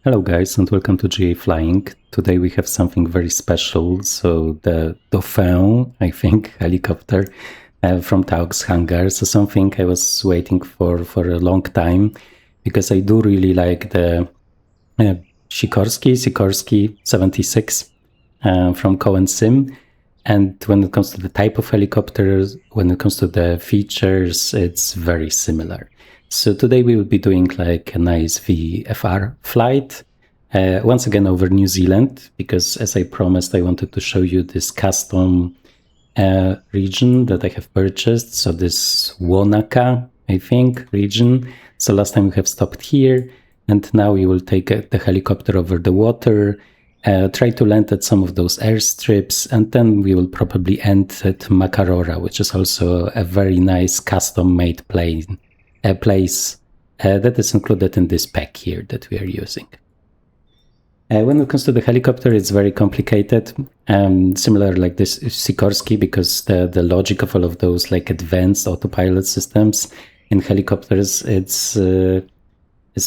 Hello guys and welcome to GA Flying. Today we have something very special. So the Dauphin, I think, helicopter from Taog's Hangar. So something I was waiting for a long time because I do really like the Sikorsky 76 from CowanSim. And when it comes to the type of helicopters, when it comes to the features, it's very similar. So today we will be doing like a nice VFR flight, once again over New Zealand, because as I promised, I wanted to show you this custom region that I have purchased. So this Wanaka, I think, region. So last time we have stopped here, and now we will take the helicopter over the water, try to land at some of those airstrips, and then we will probably end at Makarora, which is also a very nice custom-made place that is included in this pack here that we are using. When it comes to the helicopter, it's very complicated, similar like this Sikorsky, because the logic of all of those like advanced autopilot systems in helicopters, it's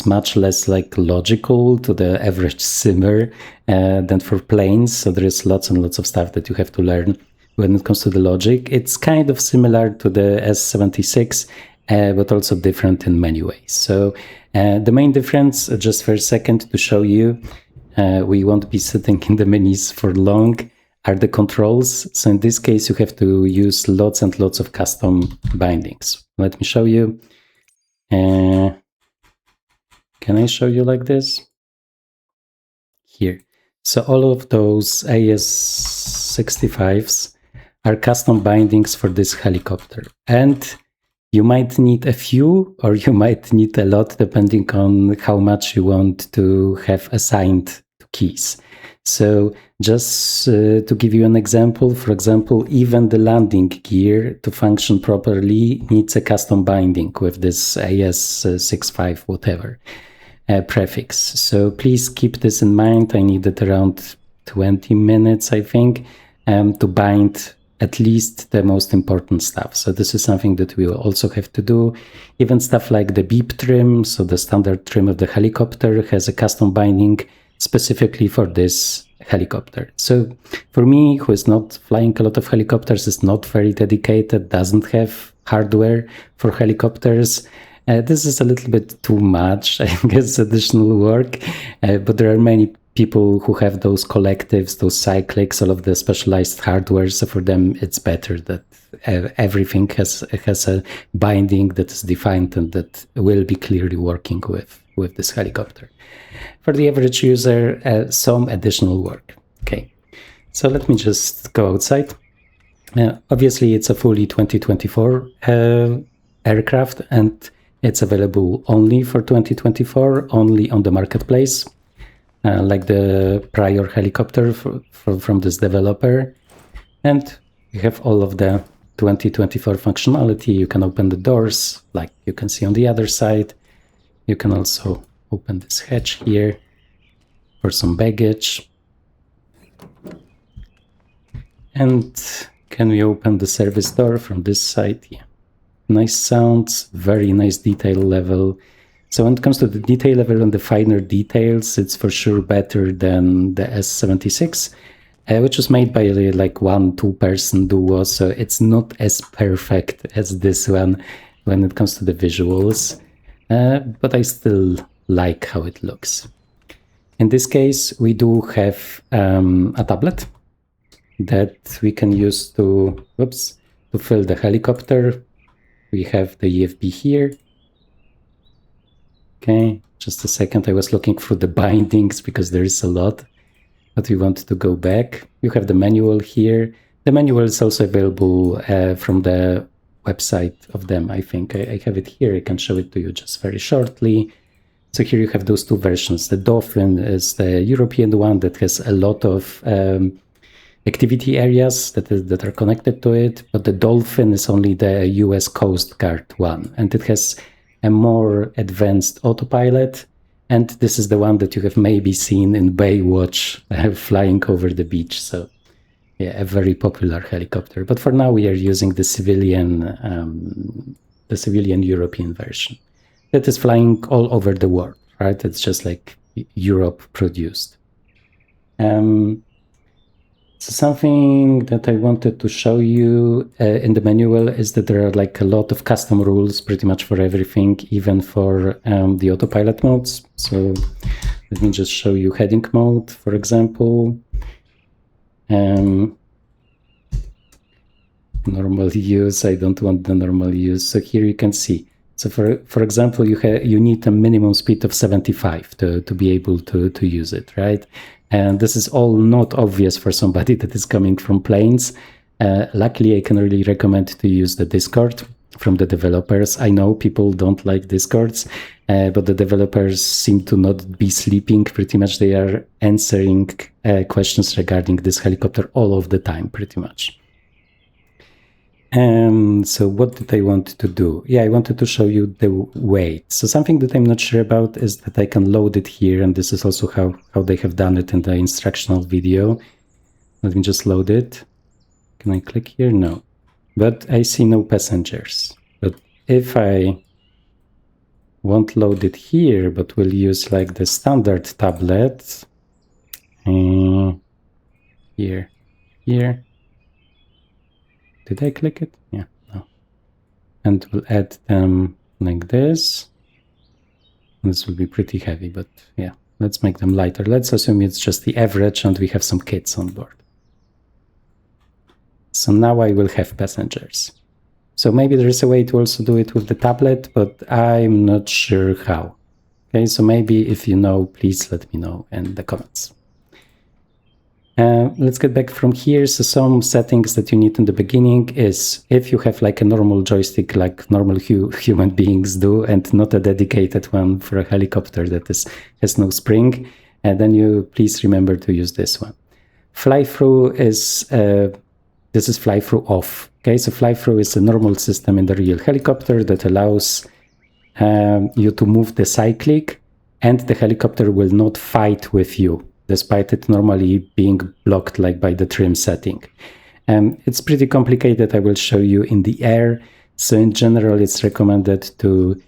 much less like logical to the average simmer than for planes. So there is lots and lots of stuff that you have to learn when it comes to the logic. It's kind of similar to the S76, but also different in many ways. So the main difference, just for a second to show you, we won't be sitting in the menus for long, are the controls. So in this case, you have to use lots and lots of custom bindings. Let me show you. Can I show you like this? Here. So all of those AS365s are custom bindings for this helicopter. And you might need a few, or you might need a lot, depending on how much you want to have assigned to keys. So just to give you an example, for example, even the landing gear to function properly needs a custom binding with this AS65 whatever prefix. So please keep this in mind. I needed around 20 minutes, I think, to bind at least the most important stuff. So this is something that we will also have to do. Even stuff like the beep trim, so the standard trim of the helicopter, has a custom binding specifically for this helicopter. So for me, who is not flying a lot of helicopters, is not very dedicated, doesn't have hardware for helicopters, this is a little bit too much, I guess, additional work, but there are many people who have those collectives, those cyclics, all of the specialized hardware. So for them, it's better that everything has a binding that is defined and that will be clearly working with this helicopter. For the average user, some additional work. Okay, so let me just go outside. Obviously, it's a fully 2024 aircraft, and it's available only for 2024, only on the marketplace. Like the prior helicopter from this developer. And you have all of the 2024 functionality. You can open the doors, like you can see on the other side. You can also open this hatch here for some baggage. And can we open the service door from this side? Yeah. Nice sounds, very nice detail level. So when it comes to the detail level and the finer details, it's for sure better than the S76, which was made by like 1-2 person duo. So it's not as perfect as this one when it comes to the visuals, but I still like how it looks. In this case, we do have a tablet that we can use to fill the helicopter. We have the EFB here. Okay, just a second. I was looking through the bindings because there is a lot, but we want to go back. You have the manual here. The manual is also available from the website of them, I think. I have it here. I can show it to you just very shortly. So here you have those two versions. The Dauphin is the European one that has a lot of activity areas that are connected to it, but the Dolphin is only the US Coast Guard one, and it has a more advanced autopilot, and this is the one that you have maybe seen in Baywatch flying over the beach. So yeah, a very popular helicopter. But for now, we are using the civilian European version that is flying all over the world, right? It's just like Europe produced. So something that I wanted to show you in the manual is that there are like a lot of custom rules pretty much for everything, even for the autopilot modes. So let me just show you heading mode, for example. Normal use, I don't want the normal use. So here you can see. So for example, you need a minimum speed of 75 to be able to use it, right? And this is all not obvious for somebody that is coming from planes. Luckily, I can really recommend to use the Discord from the developers. I know people don't like Discords, but the developers seem to not be sleeping. Pretty much they are answering questions regarding this helicopter all of the time, pretty much. So what did I want to do? Yeah, I wanted to show you the weight. So something that I'm not sure about is that I can load it here, and this is also how they have done it in the instructional video. Let me just load it. Can I click here? No. But I see no passengers. But if I won't load it here, but will use like the standard tablet, here. Did I click it? Yeah, no. And we'll add them like this. This will be pretty heavy, but yeah, let's make them lighter. Let's assume it's just the average and we have some kids on board. So now I will have passengers. So maybe there is a way to also do it with the tablet, but I'm not sure how. Okay, so maybe if you know, please let me know in the comments. Let's get back from here. So some settings that you need in the beginning is if you have like a normal joystick like normal human beings do, and not a dedicated one for a helicopter that has no spring, and then you please remember to use this one. Fly-through is, this is fly-through off. Okay, so fly-through is a normal system in the real helicopter that allows you to move the cyclic, and the helicopter will not fight with you, despite it normally being blocked like by the trim setting. It's pretty complicated. I will show you in the air. So in general, it's recommended to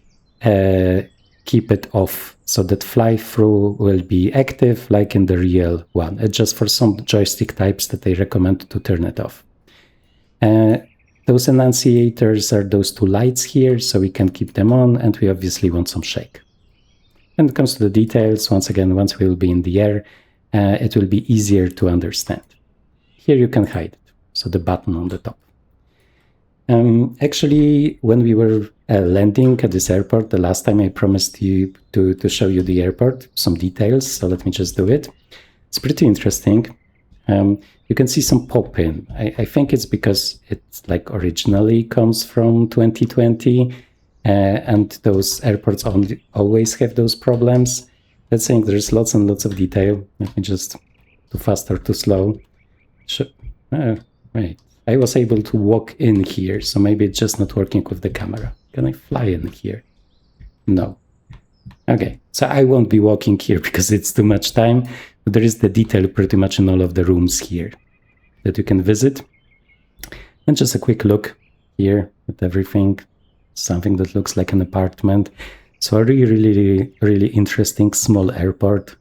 keep it off so that fly-through will be active like in the real one. It's just for some joystick types that I recommend to turn it off. Those enunciators are those two lights here, so we can keep them on, and we obviously want some shake. When it comes to the details, once again, once we will be in the air, it will be easier to understand. Here you can hide it, so the button on the top. Actually, when we were landing at this airport, the last time I promised you to show you the airport, some details, so let me just do it. It's pretty interesting. You can see some pop-in. I think it's because it's like originally comes from 2020, and those airports always have those problems. Let's say there's lots and lots of detail. Let me just too fast or too slow. Wait, I was able to walk in here, so maybe it's just not working with the camera. Can I fly in here? No. Okay, so I won't be walking here because it's too much time, but there is the detail pretty much in all of the rooms here that you can visit. And just a quick look here at everything. Something that looks like an apartment. So a really interesting small airport,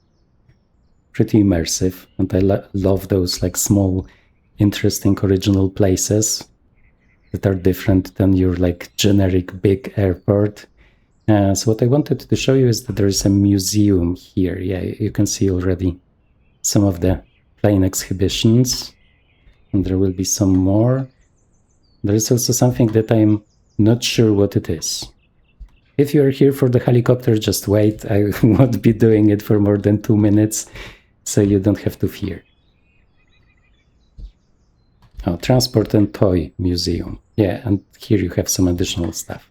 pretty immersive, and I love those like small, interesting original places that are different than your like generic big airport. So what I wanted to show you is that there is a museum here. Yeah, you can see already some of the plane exhibitions, and there will be some more. There is also something that I'm not sure what it is. If you're here for the helicopter, just wait. I won't be doing it for more than 2 minutes, so you don't have to fear. Oh, Transport and Toy Museum. Yeah, and here you have some additional stuff.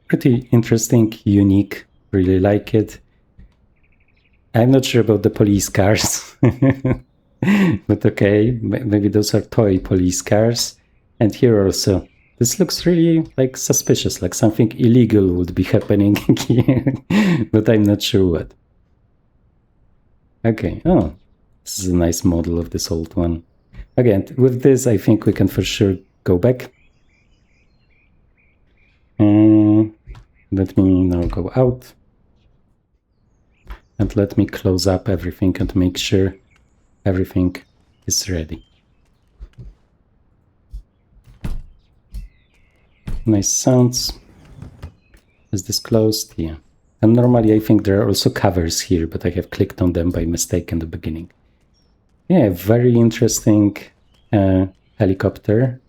Pretty interesting, unique, really like it. I'm not sure about the police cars, but okay, maybe those are toy police cars. And here also, this looks really like suspicious, like something illegal would be happening here, but I'm not sure what. Okay, oh, this is a nice model of this old one. Again, with this, I think we can for sure go back. Let me now go out. And let me close up everything and make sure everything is ready. Nice sounds. Is this closed? Yeah. And normally I think there are also covers here, but I have clicked on them by mistake in the beginning. Yeah, very interesting helicopter.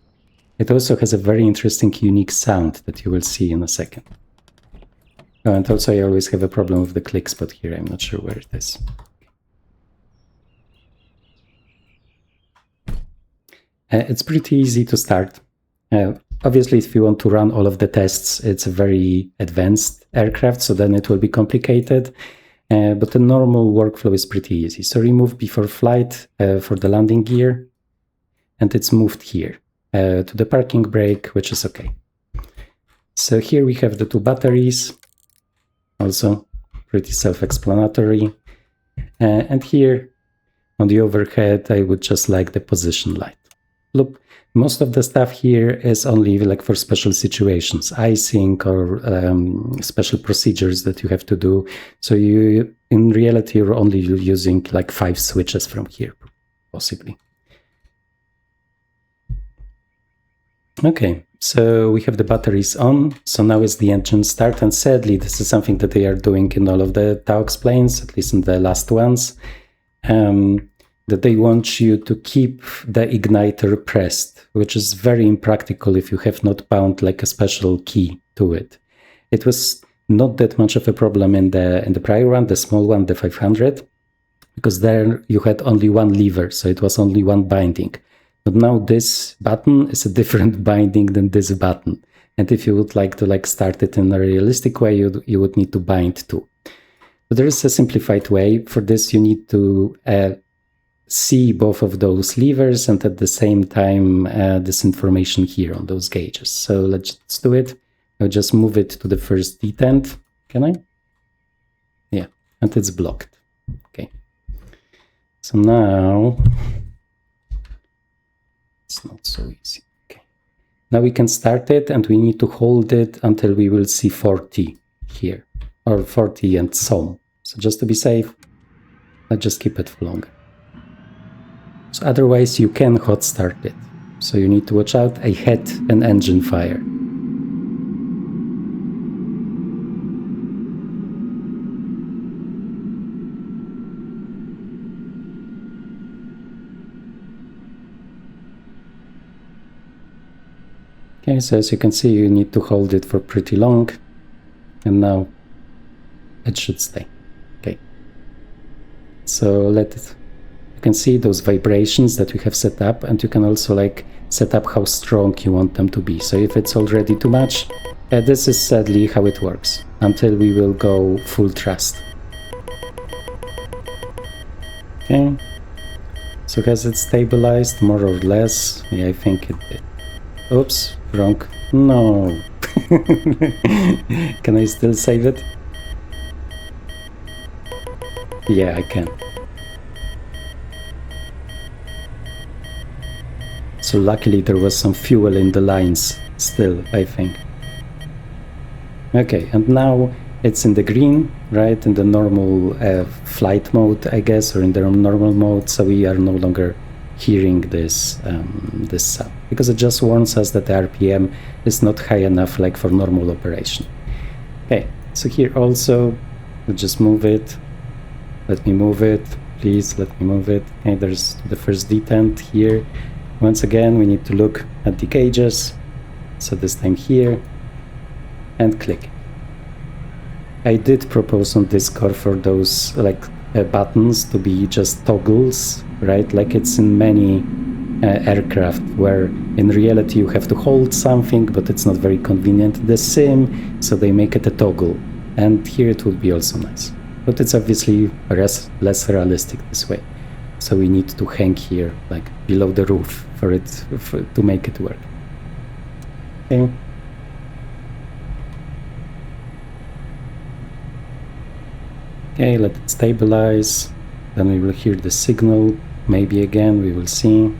It also has a very interesting, unique sound that you will see in a second. Oh, and also I always have a problem with the click spot here. I'm not sure where it is. It's pretty easy to start. Obviously, if you want to run all of the tests, it's a very advanced aircraft, so then it will be complicated. But the normal workflow is pretty easy. So remove before flight for the landing gear, and it's moved here to the parking brake, which is okay. So here we have the 2 batteries, also pretty self-explanatory. And here on the overhead, I would just like the position light. Look, most of the stuff here is only like for special situations, icing or special procedures that you have to do. So you, in reality, you're only using like 5 switches from here, possibly. Okay, so we have the batteries on. So now is the engine start. And sadly, this is something that they are doing in all of the Taog planes, at least in the last ones. That they want you to keep the igniter pressed, which is very impractical if you have not bound like a special key to it. It was not that much of a problem in the prior one, the small one, the 500, because there you had only one lever, so it was only one binding. But now this button is a different binding than this button. And if you would like to start it in a realistic way, you would need to bind two. But there is a simplified way. For this, you need to see both of those levers and at the same time this information here on those gauges. So let's do it. I'll just move it to the first detent. Can I? Yeah, and it's blocked. Okay. So now it's not so easy. Okay. Now we can start it and we need to hold it until we will see 40 here, or 40 and some. So just to be safe, let's just keep it for longer. So otherwise you can hot start it. So you need to watch out. I had an engine fire. Okay, so as you can see, you need to hold it for pretty long. And now it should stay. Okay. So let it... You can see those vibrations that we have set up, and you can also set up how strong you want them to be. So if it's already too much, this is sadly how it works, until we will go full thrust. Okay, so has it stabilized more or less? Yeah, I think it did. Oops, wrong. No. Can I still save it? Yeah, I can. So luckily there was some fuel in the lines still, I think. Okay, and now it's in the green, right? In the normal flight mode, I guess, or in the normal mode. So we are no longer hearing this this sound, because it just warns us that the RPM is not high enough for normal operation. Okay, so here also, let's just move it. Let me move it, please, let me move it. Okay, there's the first detent here. Once again, we need to look at the gauges. So this time here, and click. I did propose on Discord for those buttons to be just toggles, right? Like it's in many aircraft where in reality you have to hold something, but it's not very convenient. The Sim, so they make it a toggle, and here it would be also nice. But it's obviously less realistic this way. So we need to hang here, below the roof, to make it work. Okay. Okay, let it stabilize. Then we will hear the signal. Maybe again, we will see.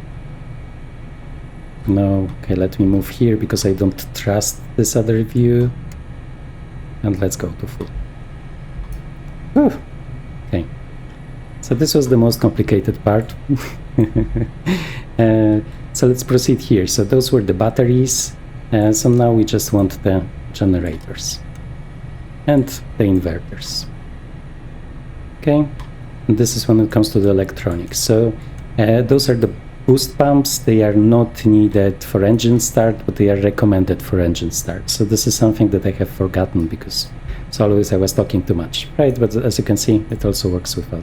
No. Okay, let me move here because I don't trust this other view. and let's go to full. Whew. Okay, so this was the most complicated part. So let's proceed here. So those were the batteries. So now we just want the generators and the inverters. Okay, and this is when it comes to the electronics. So those are the boost pumps. They are not needed for engine start, but they are recommended for engine start. So this is something that I have forgotten because as always I was talking too much, right? But as you can see, it also works without.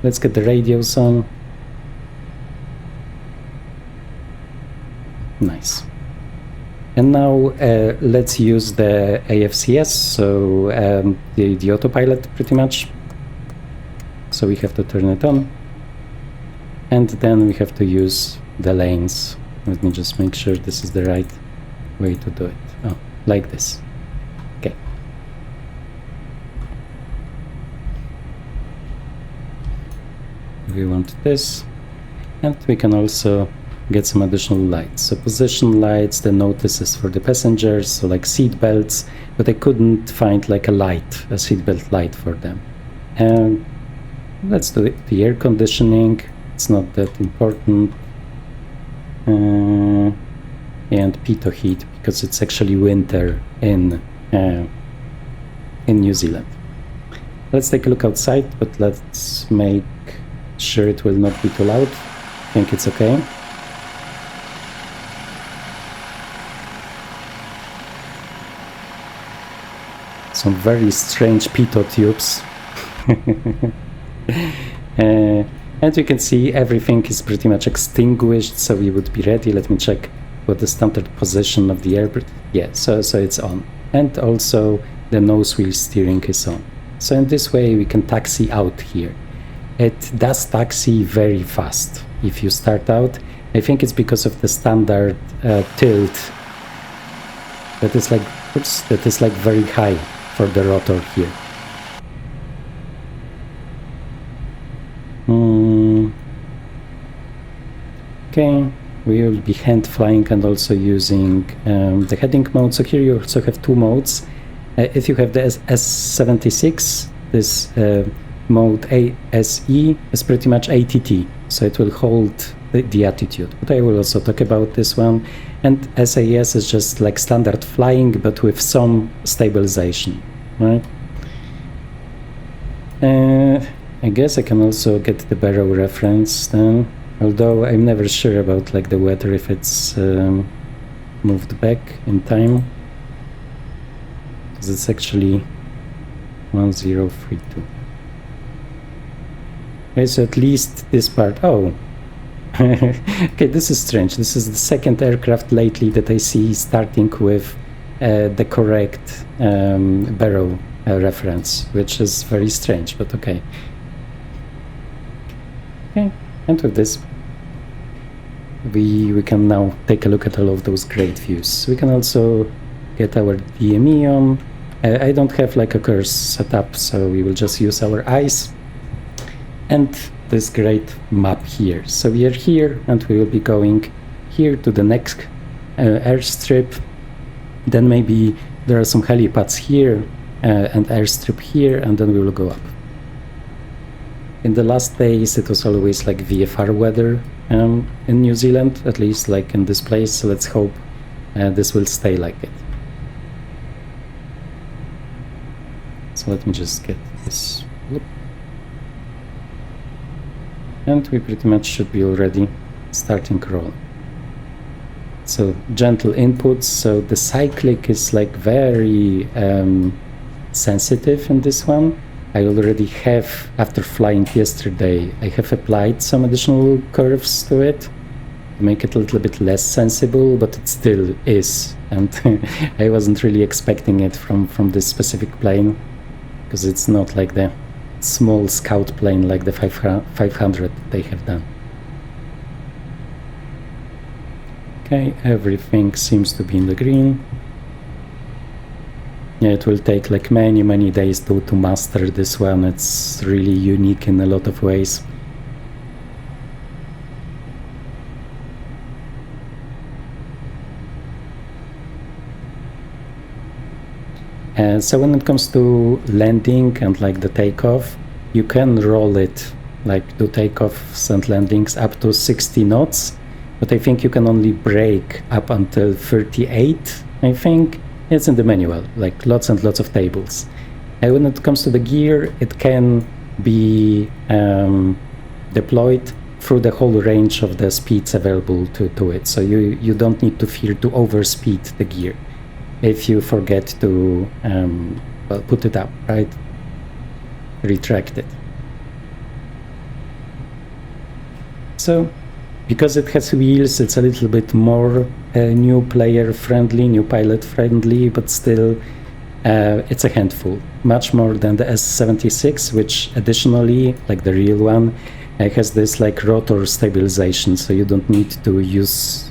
Let's get the radios on. Nice. And now let's use the AFCS, so the autopilot pretty much. So we have to turn it on. And then we have to use the lanes. Let me just make sure this is the right way to do it. Oh, like this. Okay. We want this. And we can also get some additional lights. So position lights, the notices for the passengers, so like seat belts, but I couldn't find like a light, a seatbelt light for them. And let's do it. The air conditioning, it's not that important. And pitot heat, because it's actually winter in New Zealand. Let's take a look outside, but let's make sure it will not be too loud. I think it's okay. Some very strange pitot tubes. And you can see everything is pretty much extinguished, so we would be ready. Let me check what the standard position of the airport. Yeah, so it's on. And also the nose wheel steering is on. So in this way we can taxi out here. It does taxi very fast if you start out. I think it's because of the standard tilt that is like, oops, that is like very high for the rotor here. Okay, we will be hand flying and also using the heading mode. So here you also have two modes. If you have the S76, this mode ASE is pretty much ATT, so it will hold the attitude. But I will also talk about this one. And SAS is just like standard flying, but with some stabilization, right? I guess I can also get the barrow reference then, although I'm never sure about like the weather if it's moved back in time, because it's actually 1032. Okay, so at least this part. Oh, okay, this is strange. This is the second aircraft lately that I see starting with the correct barrow reference, which is very strange, but okay. Okay, and with this, we can now take a look at all of those great views. We can also get our DME on. I don't have like a curse set up, so we will just use our eyes. And this great map here. So we are here and we will be going here to the next airstrip. Then maybe there are some helipads here and airstrip here, and then we will go up. In the last days it was always like VFR weather in New Zealand, at least like in this place, so let's hope this will stay like it. So let me just get this. And we pretty much should be already starting roll. So gentle inputs, so the cyclic is like very sensitive in this one. I already have, after flying yesterday, I have applied some additional curves to it to make it a little bit less sensible, but it still is. And I wasn't really expecting it from this specific plane, because it's not like the small scout plane like the 500 they have done. Okay, everything seems to be in the green. Yeah, it will take like many days to master this one. It's really unique in a lot of ways. So when it comes to landing and like the takeoff, you can roll it, like do takeoffs and landings up to 60 knots, but I think you can only brake up until 38, I think. It's in the manual, like lots and lots of tables. And when it comes to the gear, it can be deployed through the whole range of the speeds available to it. So you don't need to fear to overspeed the gear if you forget to well, put it up, right? Retract it. So because it has wheels, it's a little bit more new player friendly, new pilot friendly, but still it's a handful, much more than the S76, which additionally, like the real one, has this like rotor stabilization, so you don't need to use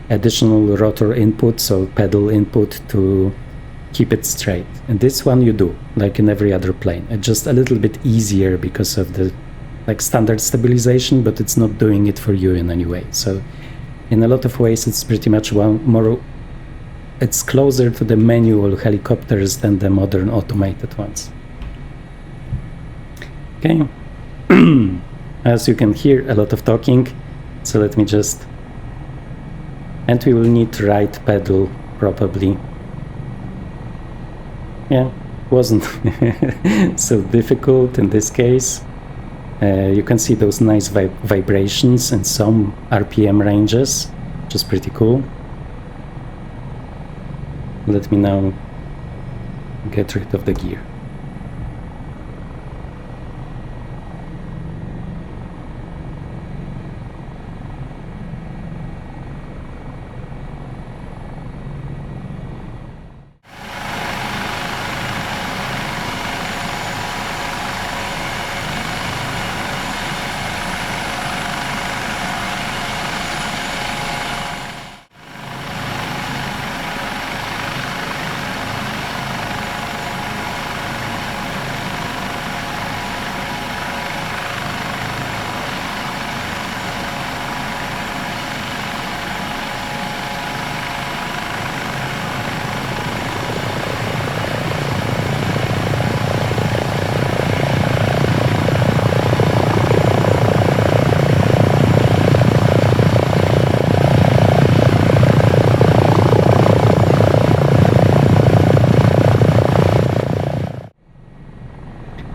additional rotor input, so pedal input, to keep it straight. And this one you do, like in every other plane. It's just a little bit easier because of the like standard stabilization, but it's not doing it for you in any way. So in a lot of ways it's pretty much it's closer to the manual helicopters than the modern automated ones. Okay. As you can hear, a lot of talking, so let me just... And we will need right pedal, probably. Yeah, wasn't so difficult in this case. You can see those nice vibrations in some RPM ranges, which is pretty cool. Let me now get rid of the gear.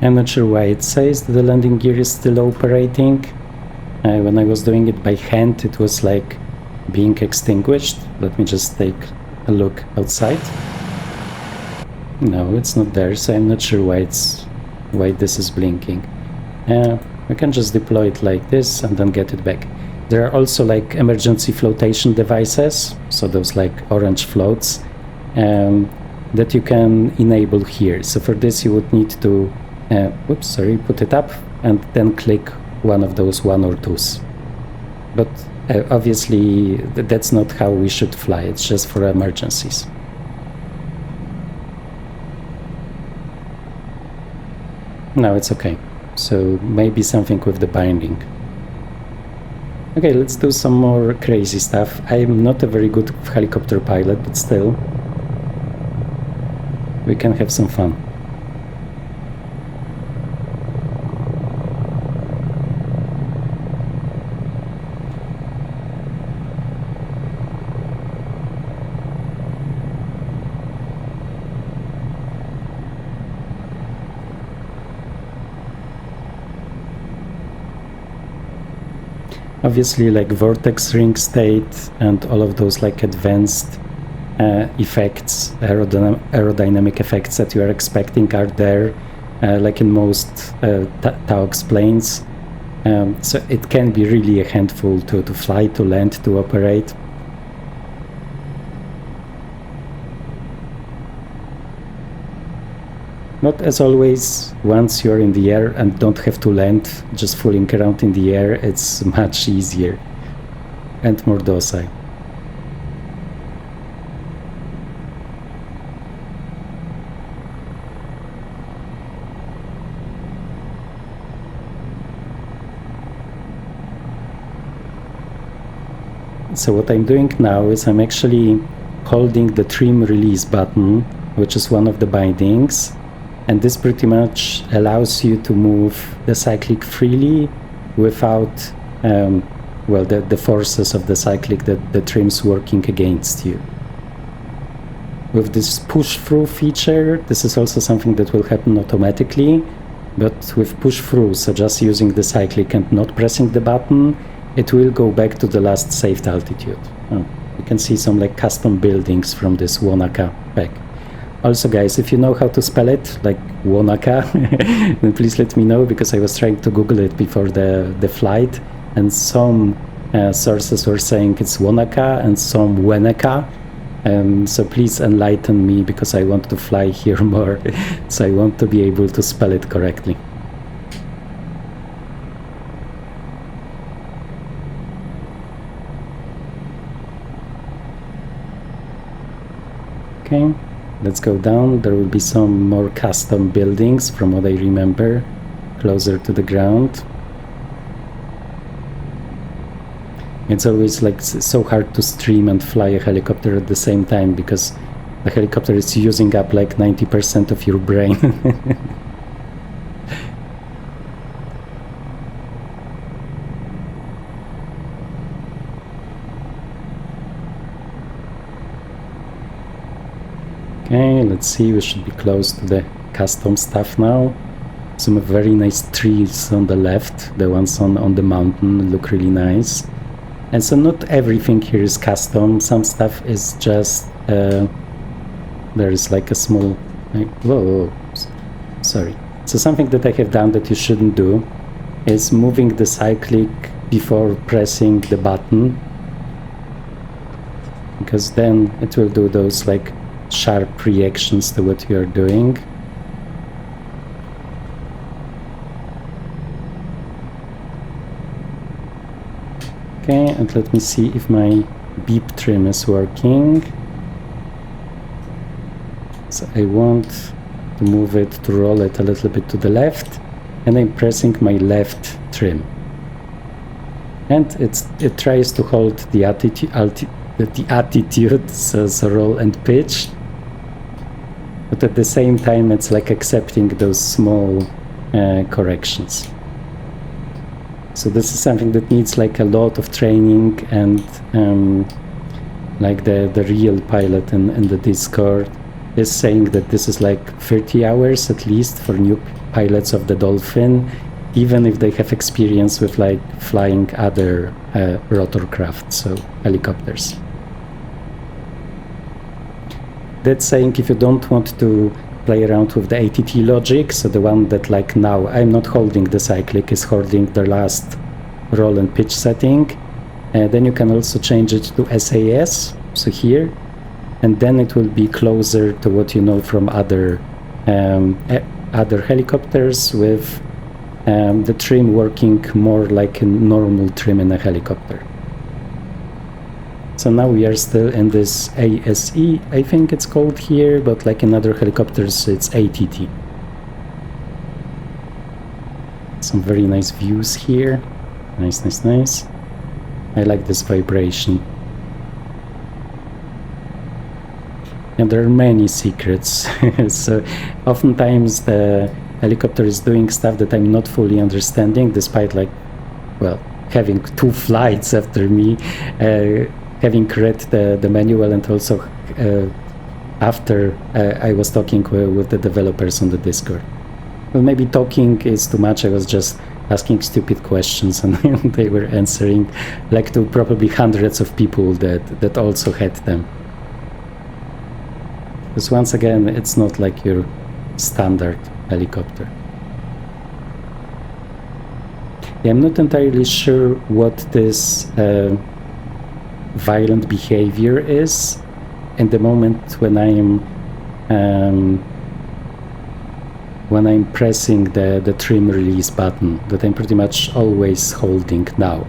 I'm not sure why it says that the landing gear is still operating. When I was doing it by hand, it was like being extinguished. Let me just take a look outside. No, it's not there, so I'm not sure why this is blinking. We can just deploy it like this and then get it back. There are also like emergency flotation devices, so those like orange floats, that you can enable here. So for this you would need to put it up and then click one of those 1 or 2s. But obviously that's not how we should fly, it's just for emergencies. No, it's okay. So maybe something with the binding. Okay, let's do some more crazy stuff. I'm not a very good helicopter pilot, but still, we can have some fun. Obviously, like vortex ring state and all of those like advanced effects, aerodynamic effects that you are expecting are there, like in most Taog's planes. So it can be really a handful to fly, to land, to operate. Not as always, once you're in the air and don't have to land, just fooling around in the air, it's much easier and more docile. So what I'm doing now is I'm actually holding the trim release button which is one of the bindings, and this pretty much allows you to move the cyclic freely without well, the forces of the cyclic that the trim's working against you. With this push-through feature, this is also something that will happen automatically, but with push-through, so just using the cyclic and not pressing the button, it will go back to the last saved altitude. Oh, you can see some like custom buildings from this Wanaka pack. Also guys, if you know how to spell it, like Wanaka, then please let me know, because I was trying to Google it before the flight, and some sources were saying it's Wanaka and some Wanaka. So please enlighten me, because I want to fly here more, so I want to be able to spell it correctly. Okay, let's go down. There will be some more custom buildings, from what I remember, closer to the ground. It's always like so hard to stream and fly a helicopter at the same time, because the helicopter is using up like 90% of your brain. Okay, let's see, we should be close to the custom stuff now. Some very nice trees on the left, the ones on the mountain look really nice. And so not everything here is custom, some stuff is just, there is like a small, like, whoa, sorry. So something that I have done that you shouldn't do is moving the cyclic before pressing the button, because then it will do those like sharp reactions to what you are doing. Okay, and let me see if my beep trim is working. So I want to move it, to roll it a little bit to the left, and I'm pressing my left trim. And it tries to hold the attitude, so roll and pitch. But at the same time, it's like accepting those small corrections. So this is something that needs like a lot of training, and like the real pilot in the Discord is saying that this is like 30 hours at least for new pilots of the Dolphin, even if they have experience with like flying other rotorcraft, so helicopters. That's saying if you don't want to play around with the ATT logic, so the one that like now I'm not holding the cyclic, is holding the last roll and pitch setting, then you can also change it to SAS, so here, and then it will be closer to what you know from other helicopters, with the trim working more like a normal trim in a helicopter. So now we are still in this ASE, I think it's called here, but like in other helicopters it's ATT. Some very nice views here. Nice, nice, nice. I like this vibration. And there are many secrets. So oftentimes the helicopter is doing stuff that I'm not fully understanding, despite like, well, having 2 flights after me, having read the manual, and also after I was talking with the developers on the Discord. Well, maybe talking is too much, I was just asking stupid questions and they were answering, like to probably hundreds of people that also had them. Because once again, it's not like your standard helicopter. Yeah, I'm not entirely sure what this violent behavior is in the moment when I'm pressing the trim release button, that I'm pretty much always holding now.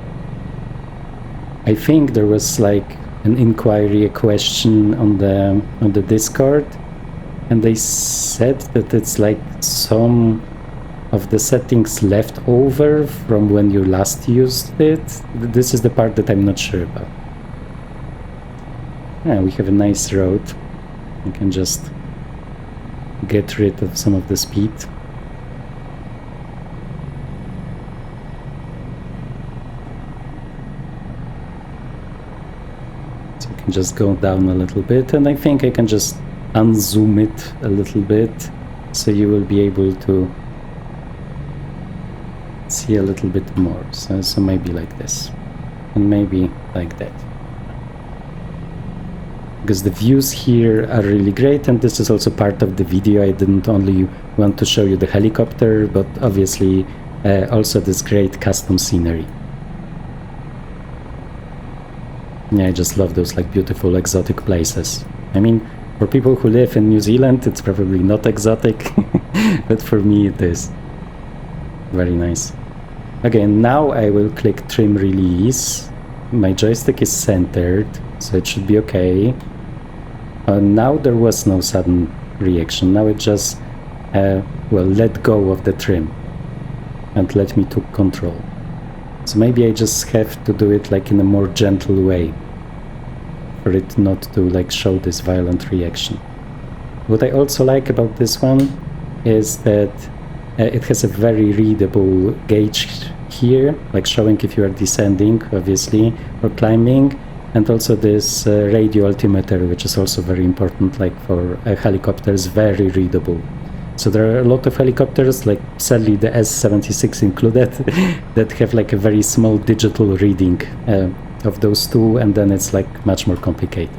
I think there was like an inquiry, a question on the Discord, and they said that it's like some of the settings left over from when you last used it. This is the part that I'm not sure about. Yeah, we have a nice road. You can just get rid of some of the speed. So I can just go down a little bit, and I think I can just unzoom it a little bit, so you will be able to see a little bit more. So maybe like this, and maybe like that. Because the views here are really great, and this is also part of the video. I didn't only want to show you the helicopter, but obviously also this great custom scenery. Yeah, I just love those like beautiful exotic places. I mean, for people who live in New Zealand, it's probably not exotic, but for me it is. Very nice. Okay, now I will click trim release. My joystick is centered, so it should be okay. Now there was no sudden reaction. Now it just, well, let go of the trim and let me take control. So maybe I just have to do it like in a more gentle way for it not to like show this violent reaction. What I also like about this one is that it has a very readable gauge here, like showing if you are descending, obviously, or climbing. And also this radio altimeter, which is also very important, like for helicopters, very readable. So there are a lot of helicopters, like sadly the S76 included, that have like a very small digital reading of those two, and then it's like much more complicated.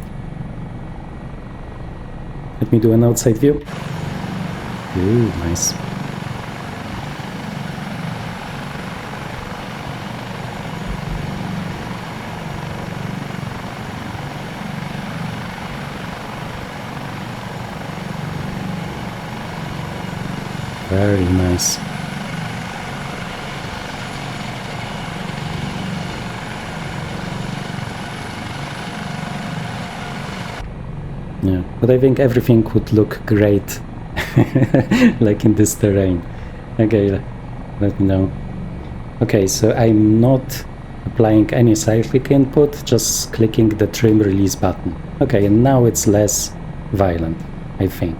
Let me do an outside view. Ooh, nice. Very nice. Yeah, but I think everything would look great like in this terrain. Okay, let me know. Okay, so I'm not applying any cyclic input, just clicking the trim release button. Okay, and now it's less violent, I think.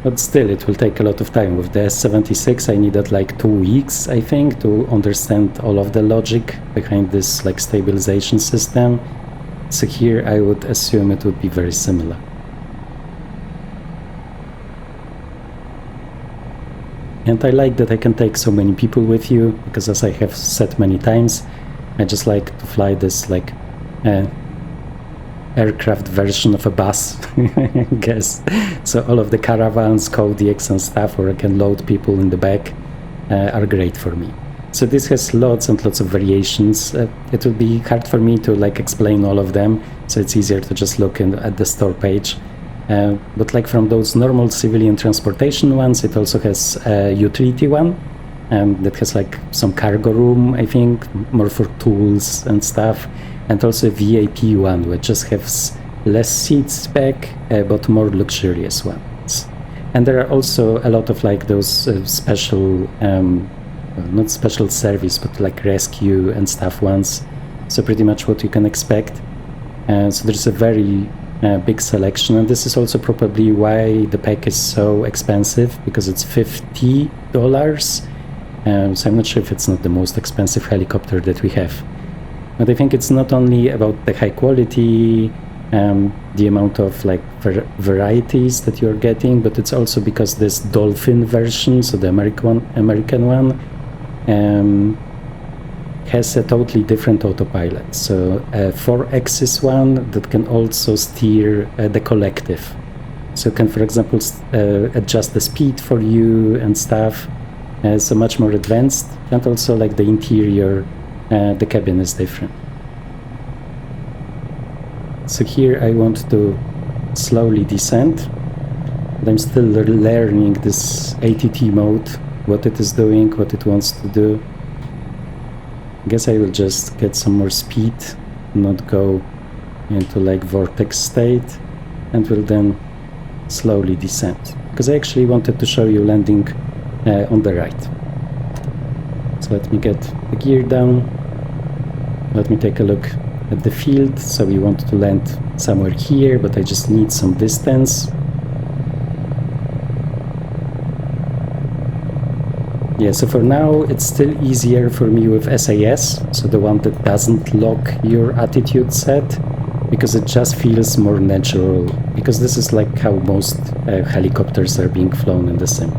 But still, it will take a lot of time. With the S76, I needed like 2 weeks, I think, to understand all of the logic behind this like stabilization system. So here I would assume it would be very similar. And I like that I can take so many people with you, because as I have said many times, I just like to fly this like aircraft version of a bus, I guess. So all of the caravans, Kodiaks and stuff, where I can load people in the back, are great for me. So this has lots and lots of variations. It will be hard for me to like explain all of them, so it's easier to just look at the store page. But like from those normal civilian transportation ones, it also has a utility one that has like some cargo room, I think, more for tools and stuff. And also a VIP one, which just has less seats back, but more luxurious ones. And there are also a lot of like those special, well, not special service, but like rescue and stuff ones. So pretty much what you can expect. So there's a very big selection, and this is also probably why the pack is so expensive, because it's $50. So I'm not sure if it's not the most expensive helicopter that we have. But I think it's not only about the high quality, the amount of like varieties that you're getting, but it's also because this Dolphin version, so the American one, has a totally different autopilot. So a 4-axis one that can also steer the collective. So can, for example, adjust the speed for you and stuff. So much more advanced, and also like the interior. The cabin is different. So here I want to slowly descend, but I'm still learning this ATT mode, what it is doing, what it wants to do. I guess I will just get some more speed, not go into like vortex state, and will then slowly descend. Because I actually wanted to show you landing on the right. So let me get the gear down. Let me take a look at the field. So we want to land somewhere here, but I just need some distance. Yeah, so for now it's still easier for me with SAS, so the one that doesn't lock your attitude set, because it just feels more natural, because this is like how most helicopters are being flown in the sim.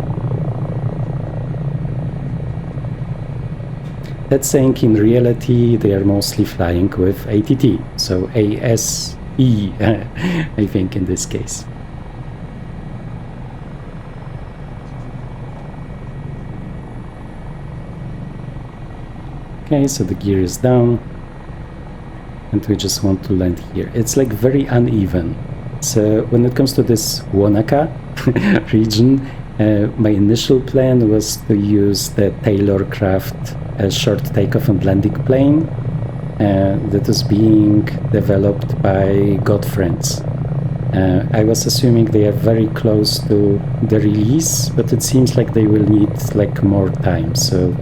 That's saying in reality they are mostly flying with ATT, so ASE I think in this case. Okay, so the gear is down, and we just want to land here. It's like very uneven. So when it comes to this Wanaka region, my initial plan was to use the Taylor-Craft short takeoff and landing plane that is being developed by Godfriends. I was assuming they are very close to the release, but it seems like they will need like more time. So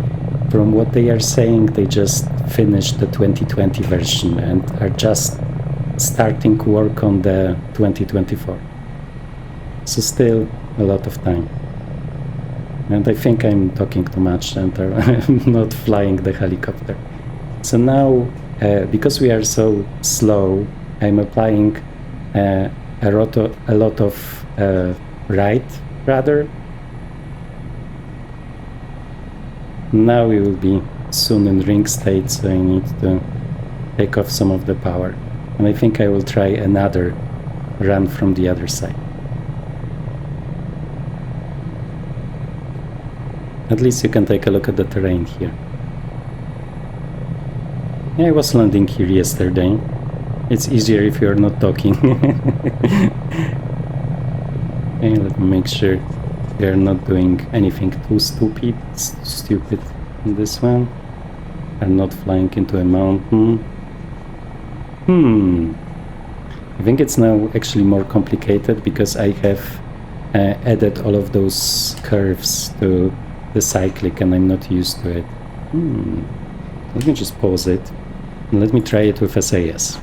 from what they are saying, they just finished the 2020 version and are just starting work on the 2024. So still a lot of time. And I think I'm talking too much and I'm not flying the helicopter. So now, because we are so slow, I'm applying a lot of right rudder. Now we will be soon in ring state, so I need to take off some of the power. And I think I will try another run from the other side. At least you can take a look at the terrain here. Yeah, I was landing here yesterday. It's easier if you're not talking. Okay, let me make sure they're not doing anything too stupid in this one. I'm not flying into a mountain. I think it's now actually more complicated because I have added all of those curves to the cyclic and I'm not used to it. Let me just pause it and let me try it with SAS.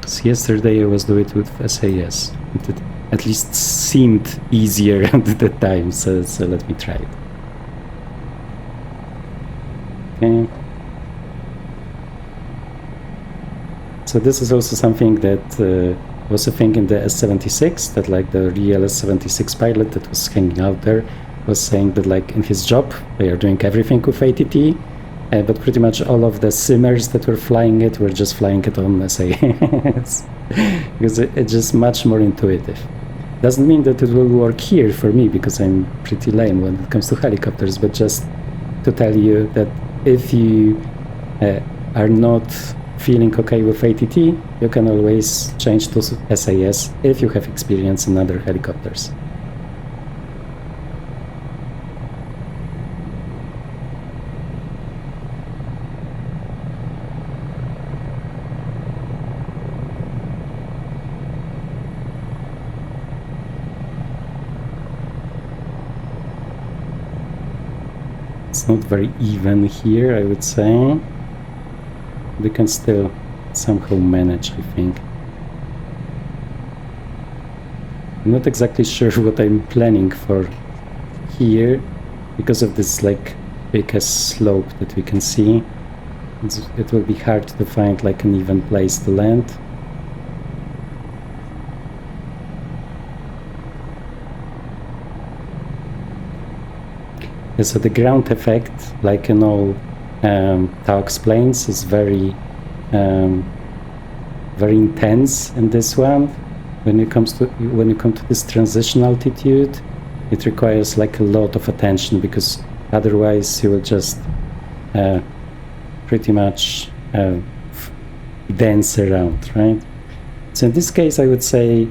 Because yesterday I was doing it with SAS. It at least seemed easier at the time, so let me try it. Okay. So this is also something that was a thing in the S76, that like the real S76 pilot that was hanging out there was saying that like in his job they are doing everything with ATT, but pretty much all of the simmers that were flying it were just flying it on SAS. Because it's just much more intuitive. Doesn't mean that it will work here for me, because I'm pretty lame when it comes to helicopters, but just to tell you that if you are not feeling okay with ATT, you can always change to SAS if you have experience in other helicopters. It's not very even here, I would say. We can still somehow manage, I think. I'm not exactly sure what I'm planning for here, because of this like biggest slope that we can see. It will be hard to find like an even place to land. So the ground effect, like in all Taog's planes, is very intense in this one. When you come to this transition altitude, it requires like a lot of attention, because otherwise you will just pretty much dance around, right? So in this case, I would say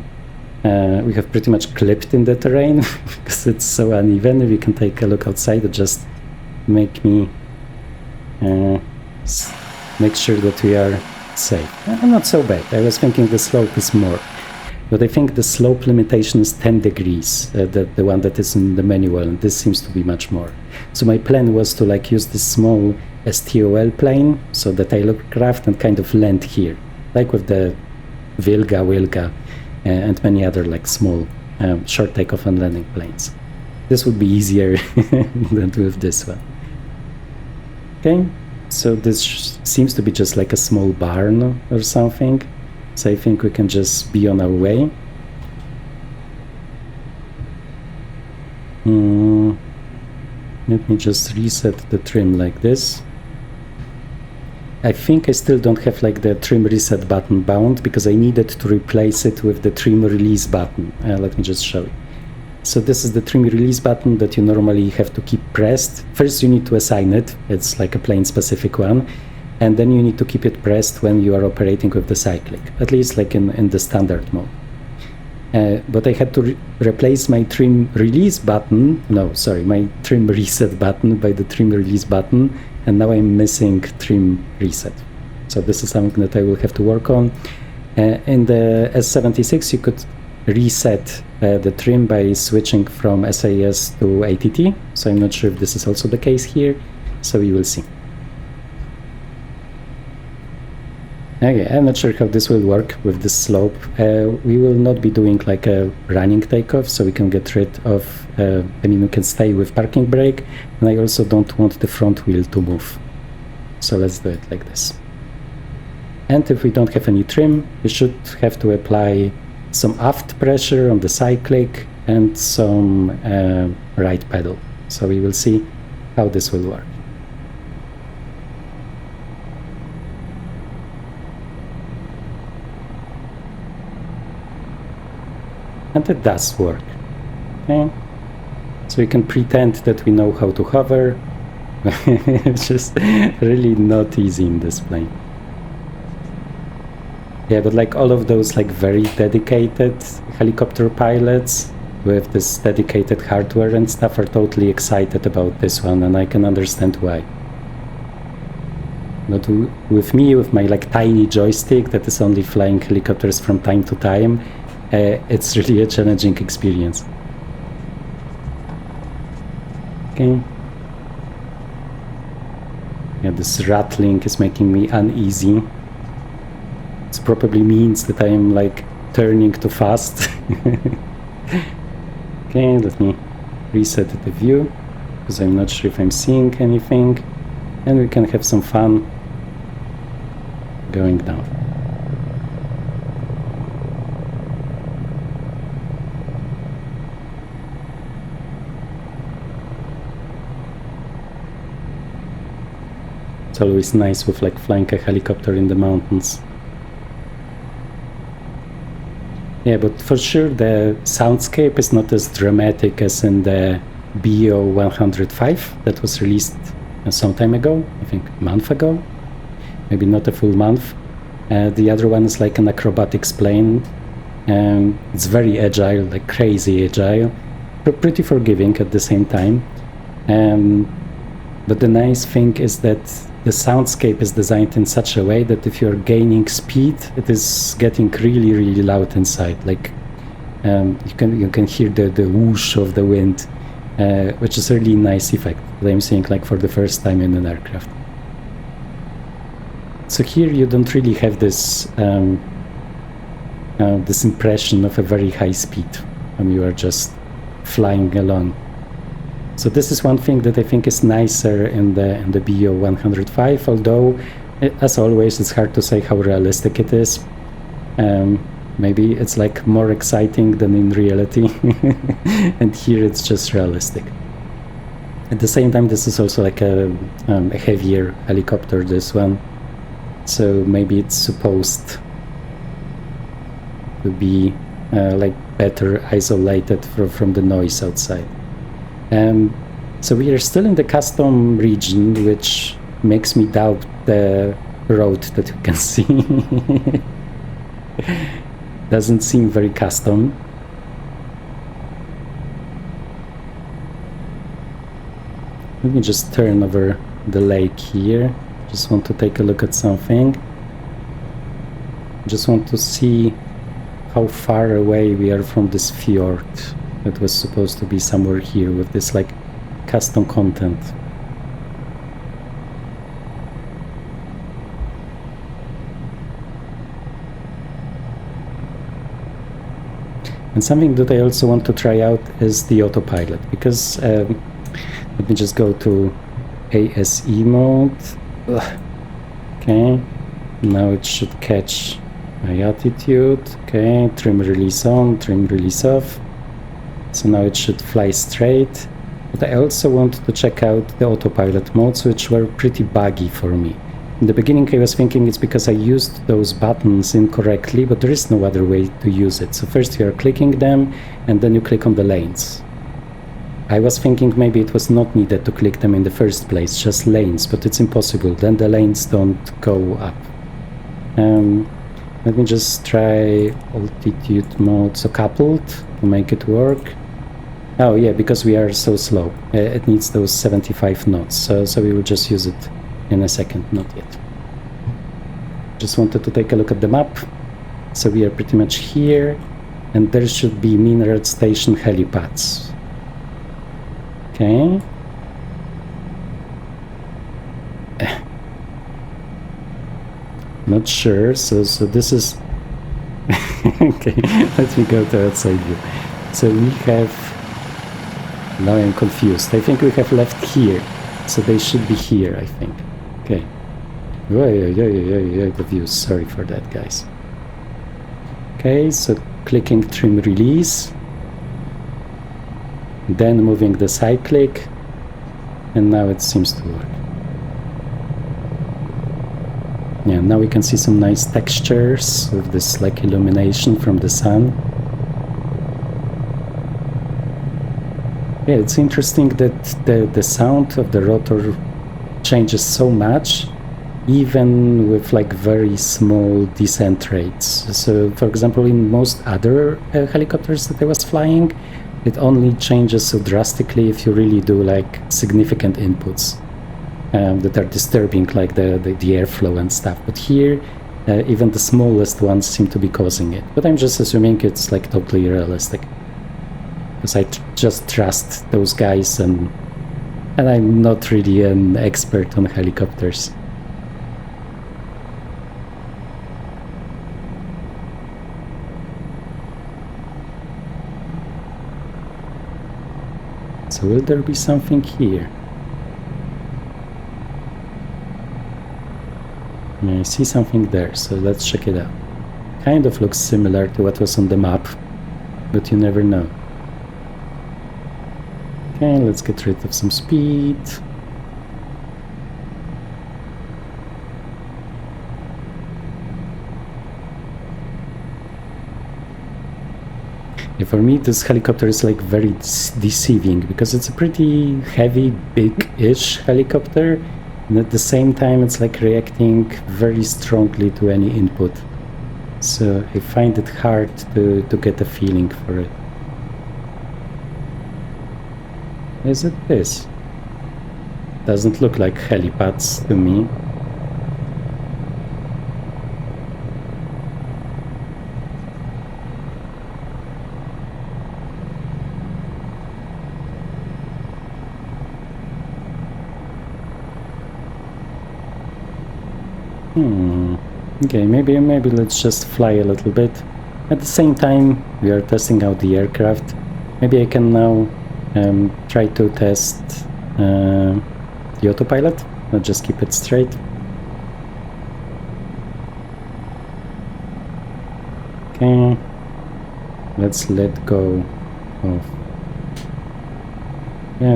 we have pretty much clipped in the terrain because it's so uneven. We can take a look outside and just make me make sure that we are safe. Not so bad. I was thinking the slope is more, but I think the slope limitation is 10 degrees, the one that is in the manual, and this seems to be much more. So my plan was to like use this small STOL plane, so the Taylor craft, and kind of land here, like with the Wilga, and many other like small short takeoff and landing planes. this would be easier than with this one. Okay, so this seems to be just like a small barn or something. So I think we can just be on our way. Let me just reset the trim like this. I think I still don't have like the trim reset button bound because I needed to replace it with the trim release button. Let me just show you. So this is the trim release button that you normally have to keep pressed. First you need to assign it, it's like a plane specific one, and then you need to keep it pressed when you are operating with the cyclic, at least like in the standard mode. But I had to replace my trim release button, my trim reset button by the trim release button, and now I'm missing trim reset. So this is something that I will have to work on. In the S76 you could reset the trim by switching from SAS to ATT, so I'm not sure if this is also the case here, so we will see. Okay, I'm not sure how this will work with this slope. We will not be doing like a running takeoff, so we can get rid of, we can stay with parking brake, and I also don't want the front wheel to move. So let's do it like this. And if we don't have any trim, we should have to apply some aft pressure on the cyclic and some right pedal. So we will see how this will work. And it does work. Okay, so we can pretend that we know how to hover. It's just really not easy in this plane. Yeah, but like all of those like very dedicated helicopter pilots with this dedicated hardware and stuff are totally excited about this one, and I can understand why. But with me, with my like tiny joystick that is only flying helicopters from time to time, it's really a challenging experience. Okay. Yeah, this rattling is making me uneasy. It probably means that I am like turning too fast. Okay, let me reset the view because I'm not sure if I'm seeing anything, and we can have some fun going down. It's always nice with like flying a helicopter in the mountains. Yeah, but for sure the soundscape is not as dramatic as in the BO-105 that was released some time ago, I think a month ago, maybe not a full month. The other one is like an acrobatics plane. It's very agile, like crazy agile, but pretty forgiving at the same time. But the nice thing is that the soundscape is designed in such a way that if you're gaining speed, it is getting really, really loud inside. Like you can hear the whoosh of the wind, which is a really nice effect that I'm seeing like for the first time in an aircraft. So here you don't really have this this impression of a very high speed when you are just flying along. So this is one thing that I think is nicer in the BO-105, although as always it's hard to say how realistic it is. Maybe it's like more exciting than in reality, and here it's just realistic. At the same time, this is also like a heavier helicopter, this one, so maybe it's supposed to be like better isolated from the noise outside. So we are still in the custom region, which makes me doubt the road that you can see. Doesn't seem very custom. Let me just turn over the lake here. Just want to take a look at something. Just want to see how far away we are from this fjord. It was supposed to be somewhere here with this like custom content. And something that I also want to try out is the autopilot, because let me just go to ASE mode. Ugh. Okay, now it should catch my attitude. Okay, trim release on, trim release off. So now it should fly straight. But I also want to check out the autopilot modes, which were pretty buggy for me. In the beginning I was thinking it's because I used those buttons incorrectly, but there is no other way to use it. So first you are clicking them, and then you click on the lanes. I was thinking maybe it was not needed to click them in the first place, just lanes, but it's impossible. Then the lanes don't go up. Let me just try altitude mode, so coupled, to make it work. Oh yeah, because we are so slow. It needs those 75 knots, so we will just use it in a second, not yet. Just wanted to take a look at the map. So we are pretty much here, and there should be Mineral Station helipads. Okay. Not sure, so this is... Okay, let me go to outside view. So we have... Now I'm confused. I think we have left here, so they should be here, I think. Okay. The views, sorry for that, guys. Okay, so clicking trim release, then moving the cyclic, and now it seems to work. Yeah, now we can see some nice textures with this like illumination from the sun. Yeah, it's interesting that the sound of the rotor changes so much, even with like very small descent rates. So for example, in most other helicopters that I was flying, it only changes so drastically if you really do like significant inputs that are disturbing, like the airflow and stuff. But here, even the smallest ones seem to be causing it. But I'm just assuming it's like totally realistic, because I just trust those guys, and I'm not really an expert on helicopters. So will there be something here? I see something there, so let's check it out. Kind of looks similar to what was on the map, but you never know. Okay, let's get rid of some speed. Yeah, for me this helicopter is like very deceiving, because it's a pretty heavy, big-ish helicopter, and at the same time it's like reacting very strongly to any input. So I find it hard to get a feeling for it. Is it this? Doesn't look like helipads to me. Okay, maybe let's just fly a little bit. At the same time, we are testing out the aircraft. Maybe I can now try to test the autopilot. Let's just keep it straight. Okay, let's let go of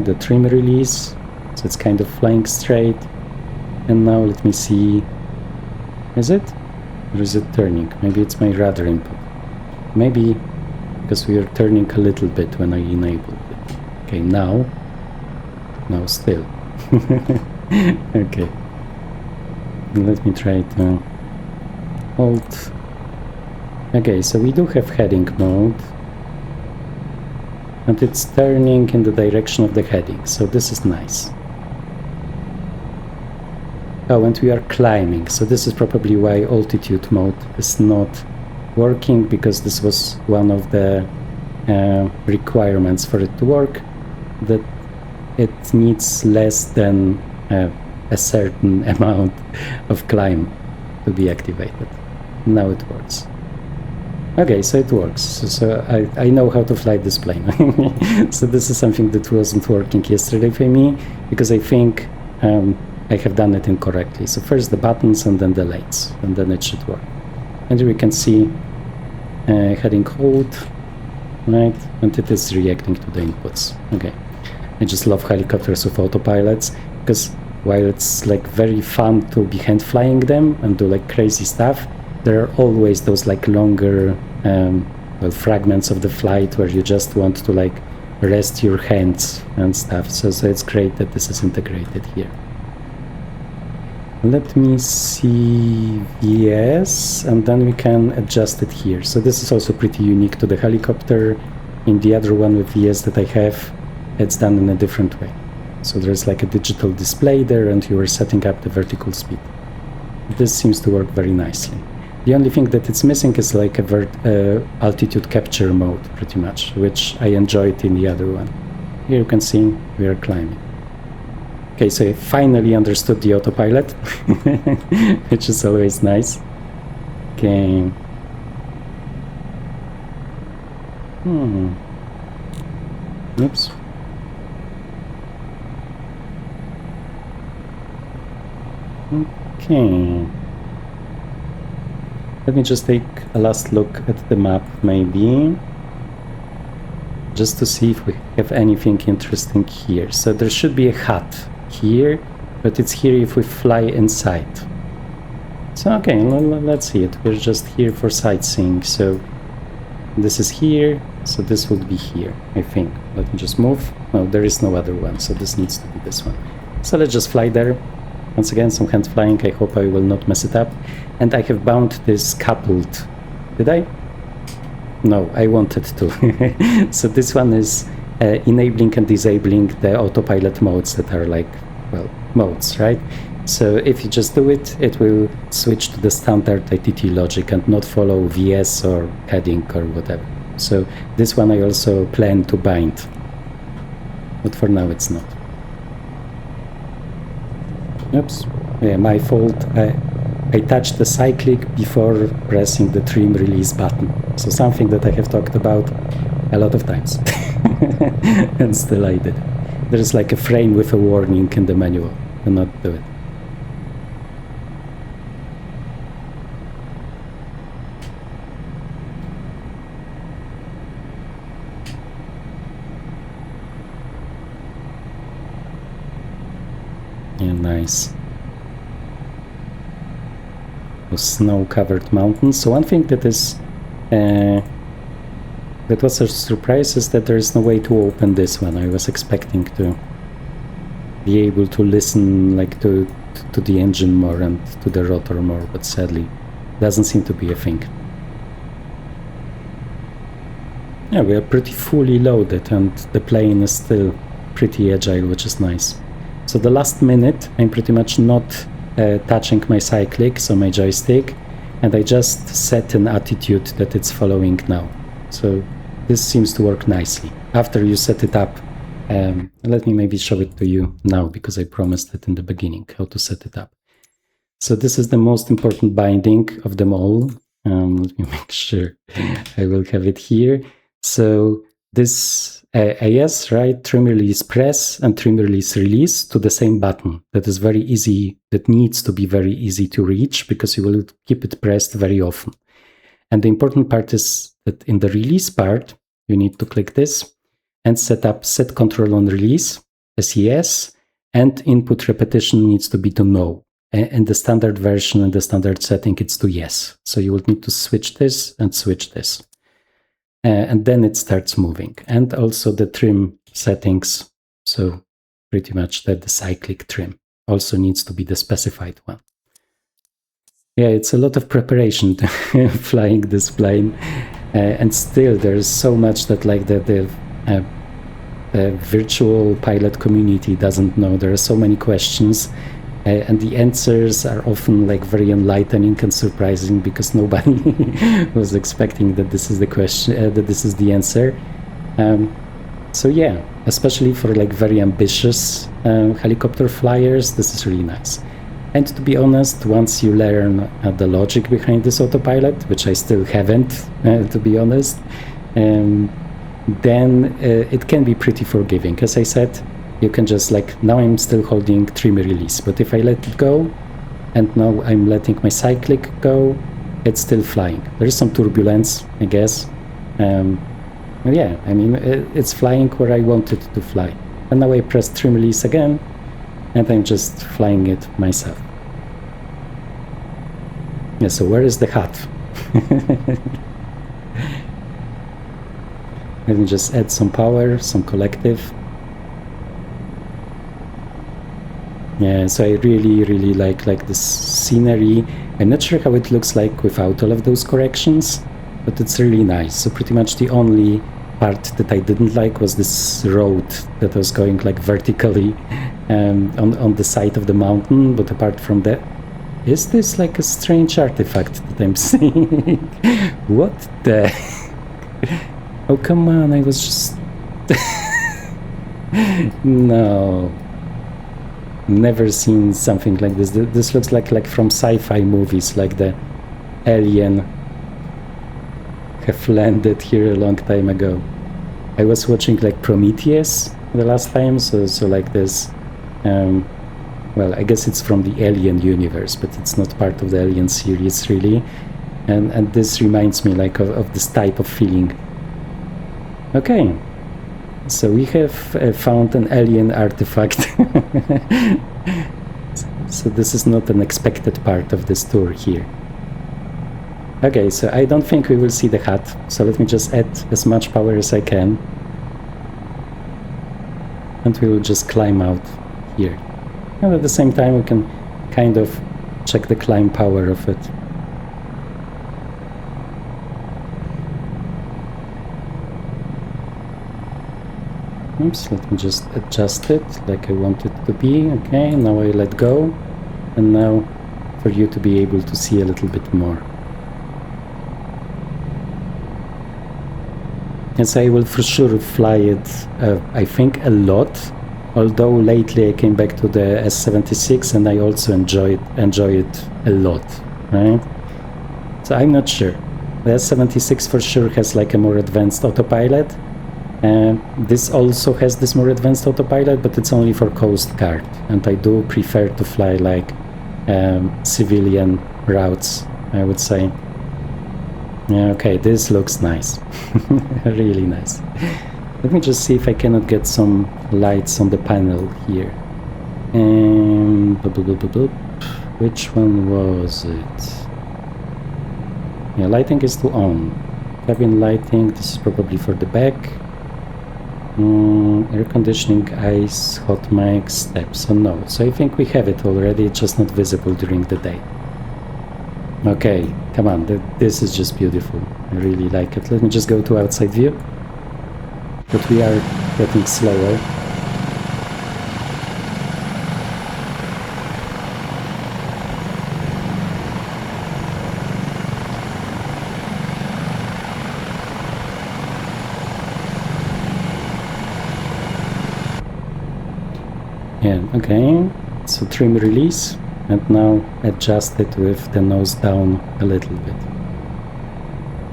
the trim release, so it's kind of flying straight. And now let me see. Is it? Or is it turning? Maybe it's my rudder input. Maybe because we are turning a little bit when I enabled it. Okay, now still. Okay. Let me try to hold. Okay, so we do have heading mode. And it's turning in the direction of the heading, so this is nice. Oh, and we are climbing, so this is probably why altitude mode is not working, because this was one of the requirements for it to work, that it needs less than a certain amount of climb to be activated. Now it works. Okay, so it works. So I know how to fly this plane. So this is something that wasn't working yesterday for me, because I think I have done it incorrectly. So first the buttons and then the lights, and then it should work. And we can see heading hold, right? And it is reacting to the inputs. Okay. I just love helicopters with autopilots, because while it's like very fun to be hand flying them and do like crazy stuff, there are always those like longer well, fragments of the flight where you just want to like rest your hands and stuff. So it's great that this is integrated here. Let me see VS, and then we can adjust it here. So this is also pretty unique to the helicopter. In the other one with VS that I have, it's done in a different way. So there's like a digital display there, and you are setting up the vertical speed. This seems to work very nicely. The only thing that it's missing is like a altitude capture mode, pretty much, which I enjoyed in the other one. Here you can see we are climbing. Okay, so I finally understood the autopilot, which is always nice. Okay. Oops. Okay. Let me just take a last look at the map, maybe, just to see if we have anything interesting here. So there should be a hut here, but it's here if we fly inside. So okay, let's see it. We're just here for sightseeing. So this is here, so this would be here, I think. Let me just move. No, there is no other one, so this needs to be this one. So let's just fly there. Once again, some hand flying. I hope I will not mess it up. And I have bound this coupled. Did I? No, I wanted to. So this one is enabling and disabling the autopilot modes that are like, well, modes, right? So if you just do it, it will switch to the standard ITT logic and not follow VS or heading or whatever. So this one I also plan to bind, but for now it's not. Oops, yeah, my fault. I touched the cyclic before pressing the trim release button. So something that I have talked about a lot of times. And still I did. There is like a frame with a warning in the manual. Do not do it. Yeah, nice. Snow-covered mountains. So one thing that is that was a surprise is that there is no way to open this one. I was expecting to be able to listen like to the engine more and to the rotor more, but sadly doesn't seem to be a thing. Yeah, we are pretty fully loaded and the plane is still pretty agile, which is nice. So the last minute I'm pretty much not touching my cyclic, so my joystick, and I just set an attitude that it's following now. So this seems to work nicely. After you set it up, let me maybe show it to you now, because I promised it in the beginning how to set it up. So this is the most important binding of them all. Let me make sure I will have it here. So this AS, right, trim release press and trim release release to the same button. That is very easy, that needs to be very easy to reach, because you will keep it pressed very often. And the important part is that in the release part, you need to click this and set up set control on release as yes, and input repetition needs to be to no. And the standard version and the standard setting, it's to yes. So you will need to switch this and switch this. And then it starts moving. And also the trim settings, so pretty much that the cyclic trim also needs to be the specified one. Yeah, it's a lot of preparation to flying this plane. And still there's so much that like the virtual pilot community doesn't know. There are so many questions. And the answers are often like very enlightening and surprising, because nobody was expecting that this is the question, that this is the answer. So yeah, especially for like very ambitious helicopter flyers, this is really nice. And to be honest, once you learn the logic behind this autopilot, which I still haven't, to be honest, then it can be pretty forgiving. As I said, you can just like, now I'm still holding trim release, but if I let it go, and now I'm letting my cyclic go, it's still flying. There is some turbulence, I guess. Yeah, I mean, it's flying where I want it to fly. And now I press trim release again, and I'm just flying it myself. Yeah, so where is the hat? Let me just add some power, some collective. Yeah, so I really like this scenery. I'm not sure how it looks like without all of those corrections, but it's really nice. So pretty much the only part that I didn't like was this road that was going like vertically on the side of the mountain, but apart from that, is this like a strange artifact that I'm seeing? What the... Oh, come on, I was just... No. Never seen something like this. This looks like from sci-fi movies, like the alien have landed here a long time ago. I was watching like Prometheus the last time, so like this... well, I guess it's from the Alien universe, but it's not part of the Alien series, really. And this reminds me like of this type of feeling. Okay, so we have found an alien artifact. So this is not an expected part of this tour here. Okay, so I don't think we will see the hat, so let me just add as much power as I can. And we will just climb out here. And at the same time we can kind of check the climb power of it. Oops, let me just adjust it like I want it to be. Okay, now I let go, and now for you to be able to see a little bit more. Yes, I will for sure fly it, I think a lot, although lately I came back to the S76 and I also enjoy it a lot, right? So I'm not sure. The S76 for sure has like a more advanced autopilot. This also has this more advanced autopilot, but it's only for Coast Guard, and I do prefer to fly like civilian routes, I would say. Yeah, okay, this looks nice. Really nice. Let me just see if I cannot get some lights on the panel here. Which one was it? Yeah, lighting is to on. Cabin lighting, this is probably for the back. Air conditioning, ice, hot mic, steps. Oh no, so I think we have it already, it's just not visible during the day. Okay, come on, this is just beautiful. I really like it. Let me just go to outside view. But we are getting slower. Yeah, okay, so trim release, and now adjust it with the nose down a little bit.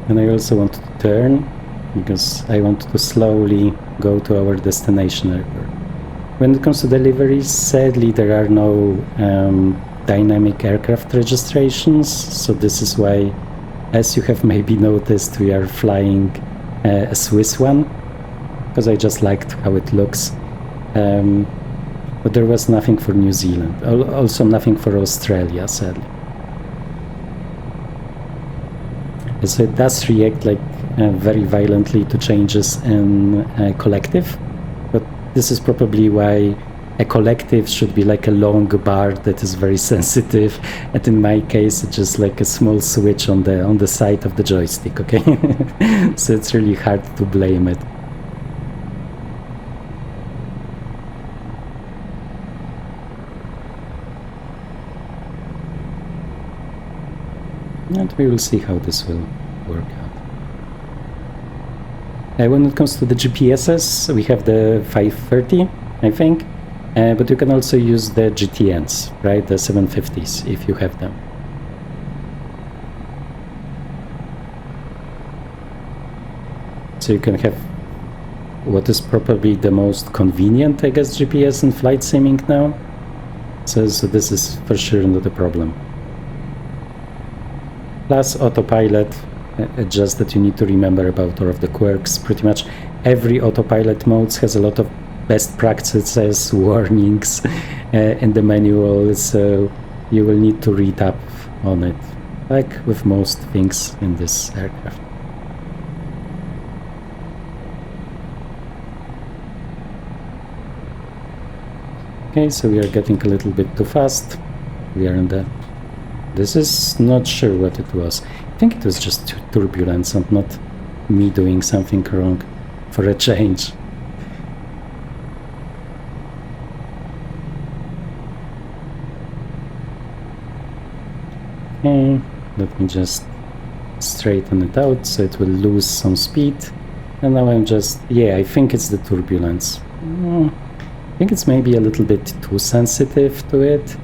And I also want to turn, because I want to slowly go to our destination airport. When it comes to deliveries, sadly there are no dynamic aircraft registrations, so this is why, as you have maybe noticed, we are flying a Swiss one, because I just liked how it looks. But there was nothing for New Zealand, also nothing for Australia, sadly. So it does react like very violently to changes in collective, but this is probably why a collective should be like a long bar that is very sensitive, and in my case it's just like a small switch on the side of the joystick, okay? So it's really hard to blame it. And we will see how this will work out. When it comes to the GPSs, we have the 530, I think. But you can also use the GTNs, right? The 750s, if you have them. So you can have what is probably the most convenient, I guess, GPS in flight simming now. So this is for sure not a problem. Plus autopilot, just that you need to remember about all of the quirks. Pretty much every autopilot mode has a lot of best practices, warnings in the manual, so you will need to read up on it, like with most things in this aircraft. Okay, so we are getting a little bit too fast. We are in the... This is not sure what it was. I think it was just turbulence and not me doing something wrong for a change. Okay, let me just straighten it out so it will lose some speed. And now I'm just... Yeah, I think it's the turbulence. I think it's maybe a little bit too sensitive to it,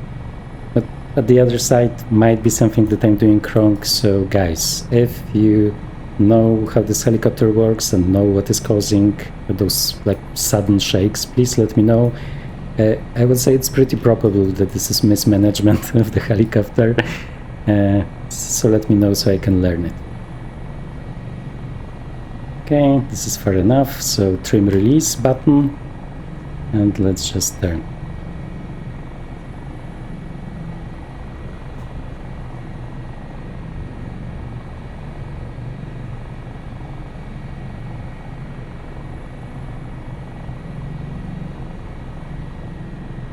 but at the other side might be something that I'm doing wrong. So guys, if you know how this helicopter works and know what is causing those like sudden shakes, please let me know. I would say it's pretty probable that this is mismanagement of the helicopter, so let me know so I can learn it. Okay, this is far enough, so trim release button. And let's just turn.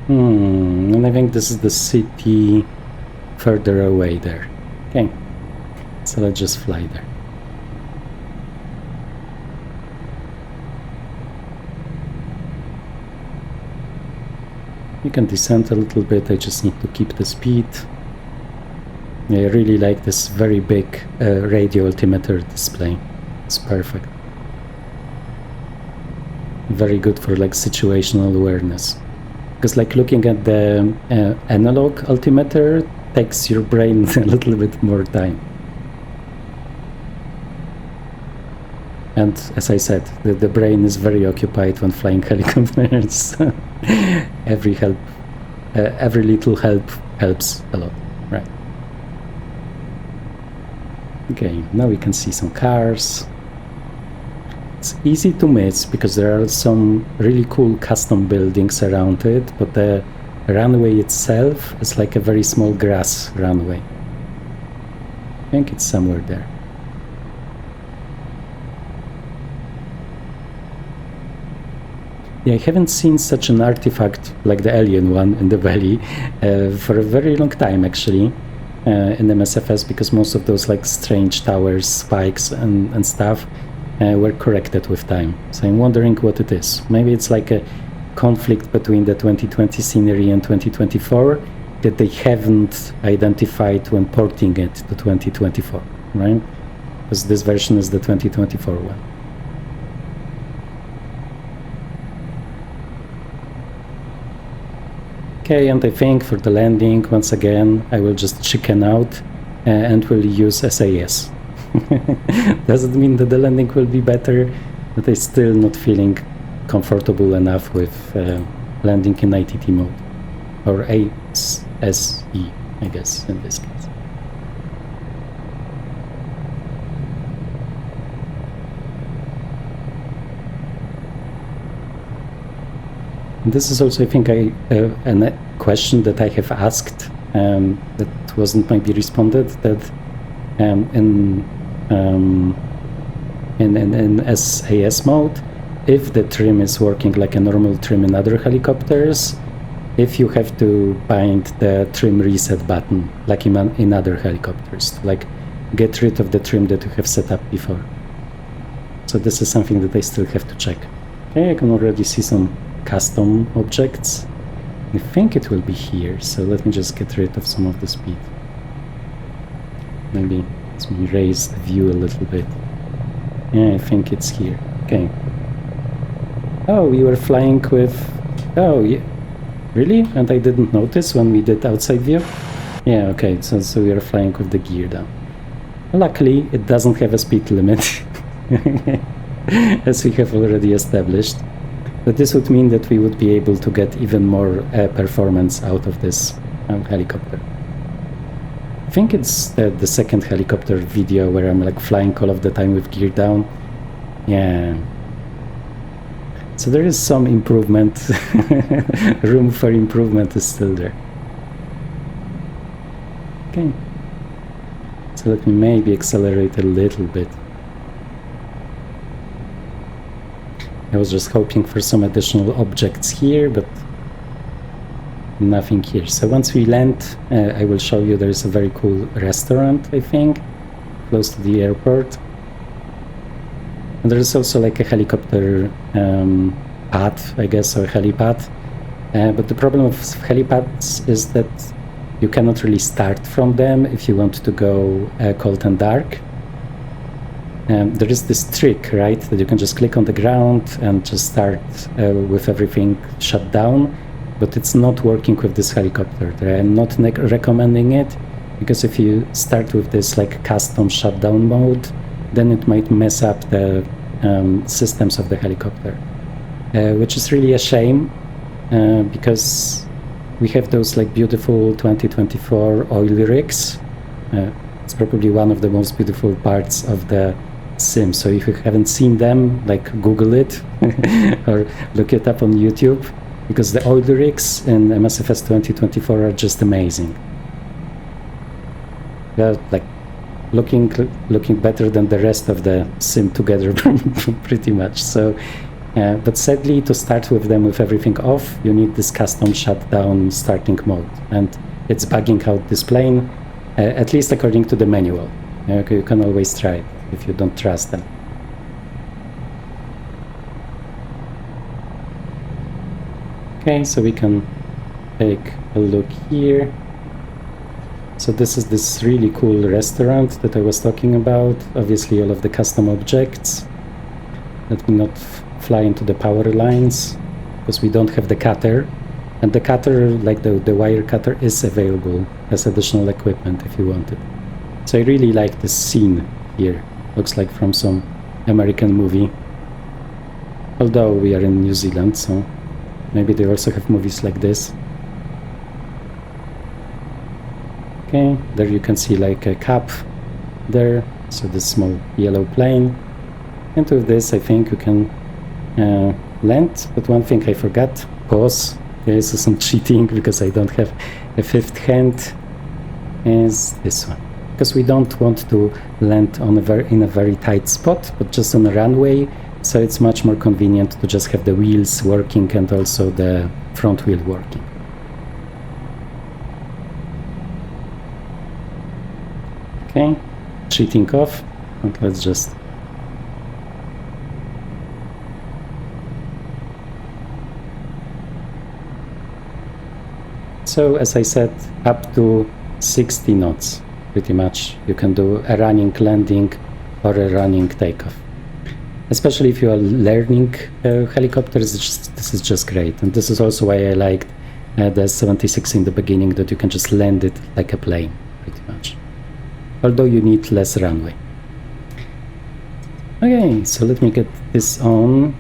And I think this is the city further away there. Okay, so let's just fly there. You can descend a little bit, I just need to keep the speed. I really like this very big radio altimeter display. It's perfect. Very good for like situational awareness. Because like looking at the analog altimeter takes your brain a little bit more time. And as I said, the brain is very occupied when flying helicopters. Every little help helps a lot, right? Okay, now we can see some cars. It's easy to miss because there are some really cool custom buildings around it, but the runway itself is like a very small grass runway. I think it's somewhere there. Yeah, I haven't seen such an artifact like the alien one in the valley for a very long time, actually, in MSFS, because most of those like strange towers, spikes and stuff were corrected with time. So I'm wondering what it is. Maybe it's like a conflict between the 2020 scenery and 2024 that they haven't identified when porting it to 2024, right? Because this version is the 2024 one. Okay, and I think for the landing, once again, I will just chicken out and will use SAS. Doesn't mean that the landing will be better, but I'm still not feeling comfortable enough with landing in ITT mode. Or ASE, I guess, in this case. This is also, I think, a question that I have asked that wasn't maybe responded, that in SAS mode, if the trim is working like a normal trim in other helicopters, if you have to bind the trim reset button like in other helicopters, to like get rid of the trim that you have set up before. So this is something that I still have to check. Okay, I can already see some custom objects. I think it will be here, so let me just get rid of some of the speed. Maybe let me raise the view a little bit. Yeah, I think it's here. Okay. Oh, we were flying with... Oh, yeah. Really? And I didn't notice when we did outside view? Yeah, okay, so we are flying with the gear down. Luckily, it doesn't have a speed limit, as we have already established. But this would mean that we would be able to get even more performance out of this helicopter. I think it's the second helicopter video where I'm like flying all of the time with gear down. Yeah. So there is some improvement. Room for improvement is still there. Okay. So let me maybe accelerate a little bit. I was just hoping for some additional objects here, but nothing here. So once we land, I will show you there's a very cool restaurant, I think, close to the airport. And there's also like a helicopter pad, I guess, or helipad. But the problem with helipads is that you cannot really start from them if you want to go cold and dark. There is this trick, right, that you can just click on the ground and just start with everything shut down, but it's not working with this helicopter. I'm not recommending it, because if you start with this like custom shutdown mode, then it might mess up the systems of the helicopter, which is really a shame, because we have those like beautiful 2024 oil rigs. It's probably one of the most beautiful parts of the sim, so if you haven't seen them, like Google it or look it up on YouTube, because the oil rigs in MSFS 2024 are just amazing. They're like looking better than the rest of the sim together pretty much. So but sadly, to start with them with everything off, you need this custom shutdown starting mode, and it's bugging out this plane, at least according to the manual. Okay, you can always try it if you don't trust them. Okay, so we can take a look here. So this is this really cool restaurant that I was talking about. Obviously all of the custom objects. Let me not fly into the power lines, because we don't have the cutter. And the cutter, like the wire cutter, is available as additional equipment if you want it. So I really like this scene here. Looks like from some American movie. Although we are in New Zealand, so maybe they also have movies like this. Okay, there you can see like a cap there, so this small yellow plane. And with this I think you can land, but one thing I forgot, pause. There is some cheating because I don't have a fifth hand, is this one. Because we don't want to land on in a very tight spot, but just on a runway, so it's much more convenient to just have the wheels working and also the front wheel working. Okay, cheating off, and let's just so as I said, up to 60 knots. Pretty much you can do a running landing or a running takeoff. Especially if you are learning helicopters, this is just great. And this is also why I liked the S76 in the beginning, that you can just land it like a plane, pretty much. Although you need less runway. Okay, so let me get this on.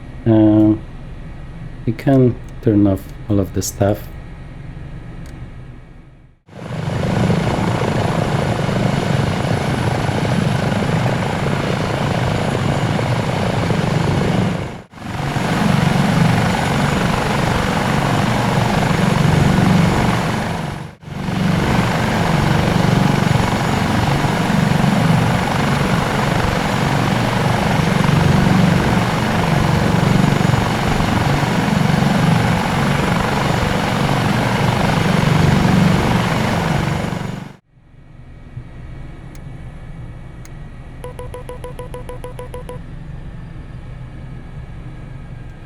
We can turn off all of the stuff.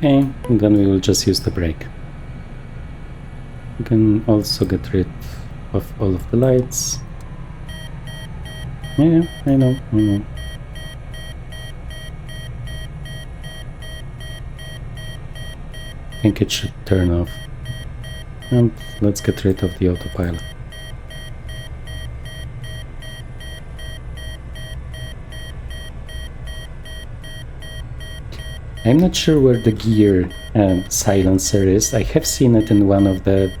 Okay, and then we will just use the brake. We can also get rid of all of the lights. Yeah, I know. I think it should turn off. And let's get rid of the autopilot. I'm not sure where the gear silencer is. I have seen it in one of the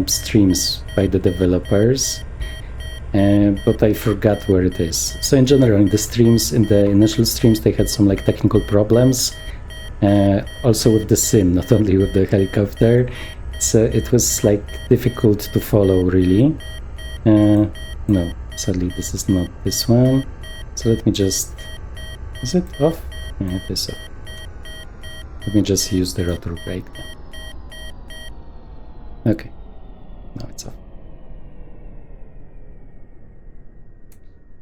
streams by the developers, but I forgot where it is. So in general, in the streams, in the initial streams, they had some like technical problems. Also with the sim, not only with the helicopter. So it was like difficult to follow, really. No, sadly this is not this one. So let me just... Is it off? Yeah, it is off. Let me just use the rotor brake now. Okay, now it's off.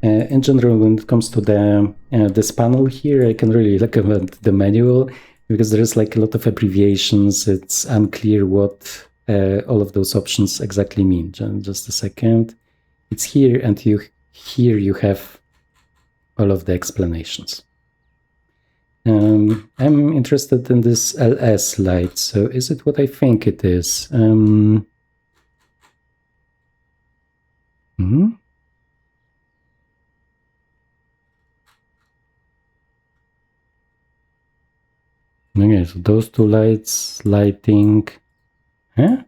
In general, when it comes to the this panel here, I can really recommend the manual because there is like a lot of abbreviations. It's unclear what all of those options exactly mean. Just a second. It's here, and here you have all of the explanations. I'm interested in this LS light. So is it what I think it is? Okay, so those two lights lighting. Huh?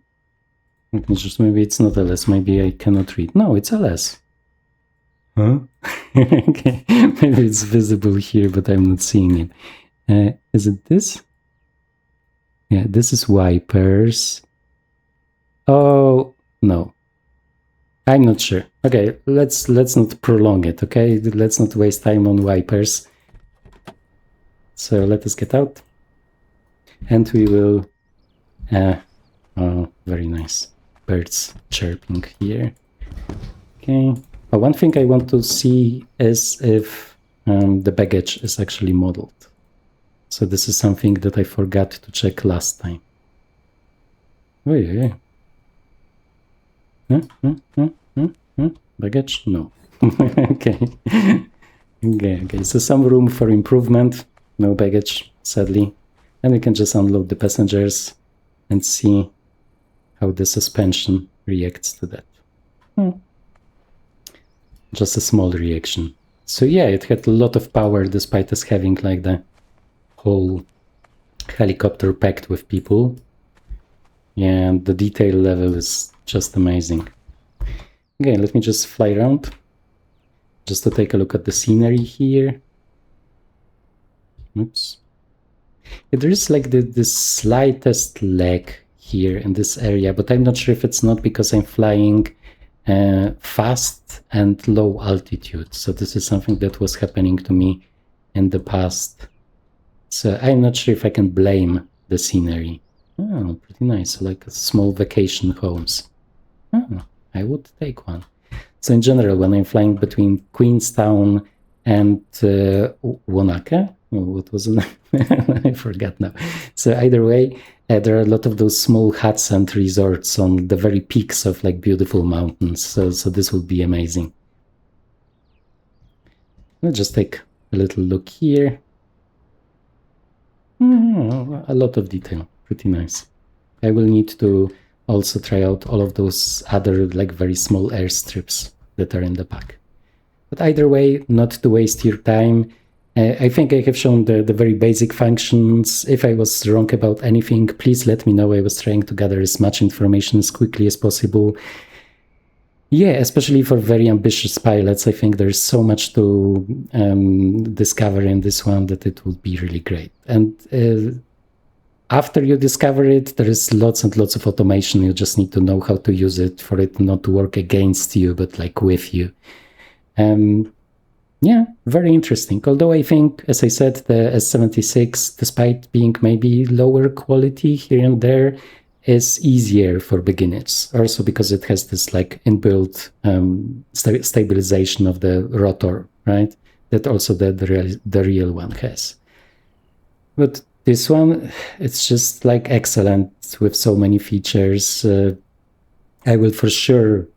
Maybe it's not LS. Maybe I cannot read. No, it's LS. Huh? Okay, maybe it's visible here, but I'm not seeing it. Is it this? Yeah, this is wipers. Oh, no. I'm not sure. Okay, let's not prolong it, okay? Let's not waste time on wipers. So let us get out. And we will... oh, very nice. Birds chirping here. Okay. One thing I want to see is if the baggage is actually modeled. So this is something that I forgot to check last time. Oh, yeah. Baggage? No. Okay. Okay. So some room for improvement. No baggage, sadly. And we can just unload the passengers and see how the suspension reacts to that. Just a small reaction. So yeah, it had a lot of power despite us having like the whole helicopter packed with people. And the detail level is just amazing. Okay, let me just fly around just to take a look at the scenery here. Oops. Yeah, there is like the slightest lag here in this area, but I'm not sure if it's not because I'm flying fast and low altitude. So this is something that was happening to me in the past. So I'm not sure if I can blame the scenery. Oh, pretty nice, like a small vacation homes. Oh, I would take one. So in general, when I'm flying between Queenstown and Wanaka, what was the name? I forgot now. So either way, there are a lot of those small huts and resorts on the very peaks of like beautiful mountains. So this will be amazing. Let's just take a little look here. A lot of detail, pretty nice. I will need to also try out all of those other like very small airstrips that are in the pack. But either way, not to waste your time, I think I have shown the very basic functions. If I was wrong about anything, please let me know. I was trying to gather as much information as quickly as possible. Yeah, especially for very ambitious pilots, I think there's so much to discover in this one that it would be really great. And after you discover it, there is lots and lots of automation. You just need to know how to use it for it not to work against you, but like with you. Yeah, very interesting. Although I think, as I said, the S76, despite being maybe lower quality here and there, is easier for beginners. Also because it has this like inbuilt stabilization of the rotor, right? That also the real one has. But this one, it's just like excellent with so many features. I will for sure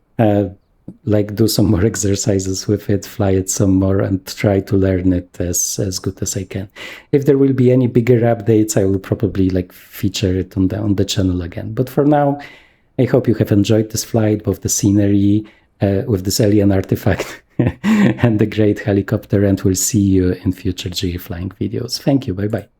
like do some more exercises with it, fly it some more, and try to learn it as good as I can. If there will be any bigger updates, I will probably like feature it on the channel again. But for now, I hope you have enjoyed this flight, both the scenery with this alien artifact and the great helicopter, and we'll see you in future GE flying videos. Thank you. Bye-bye.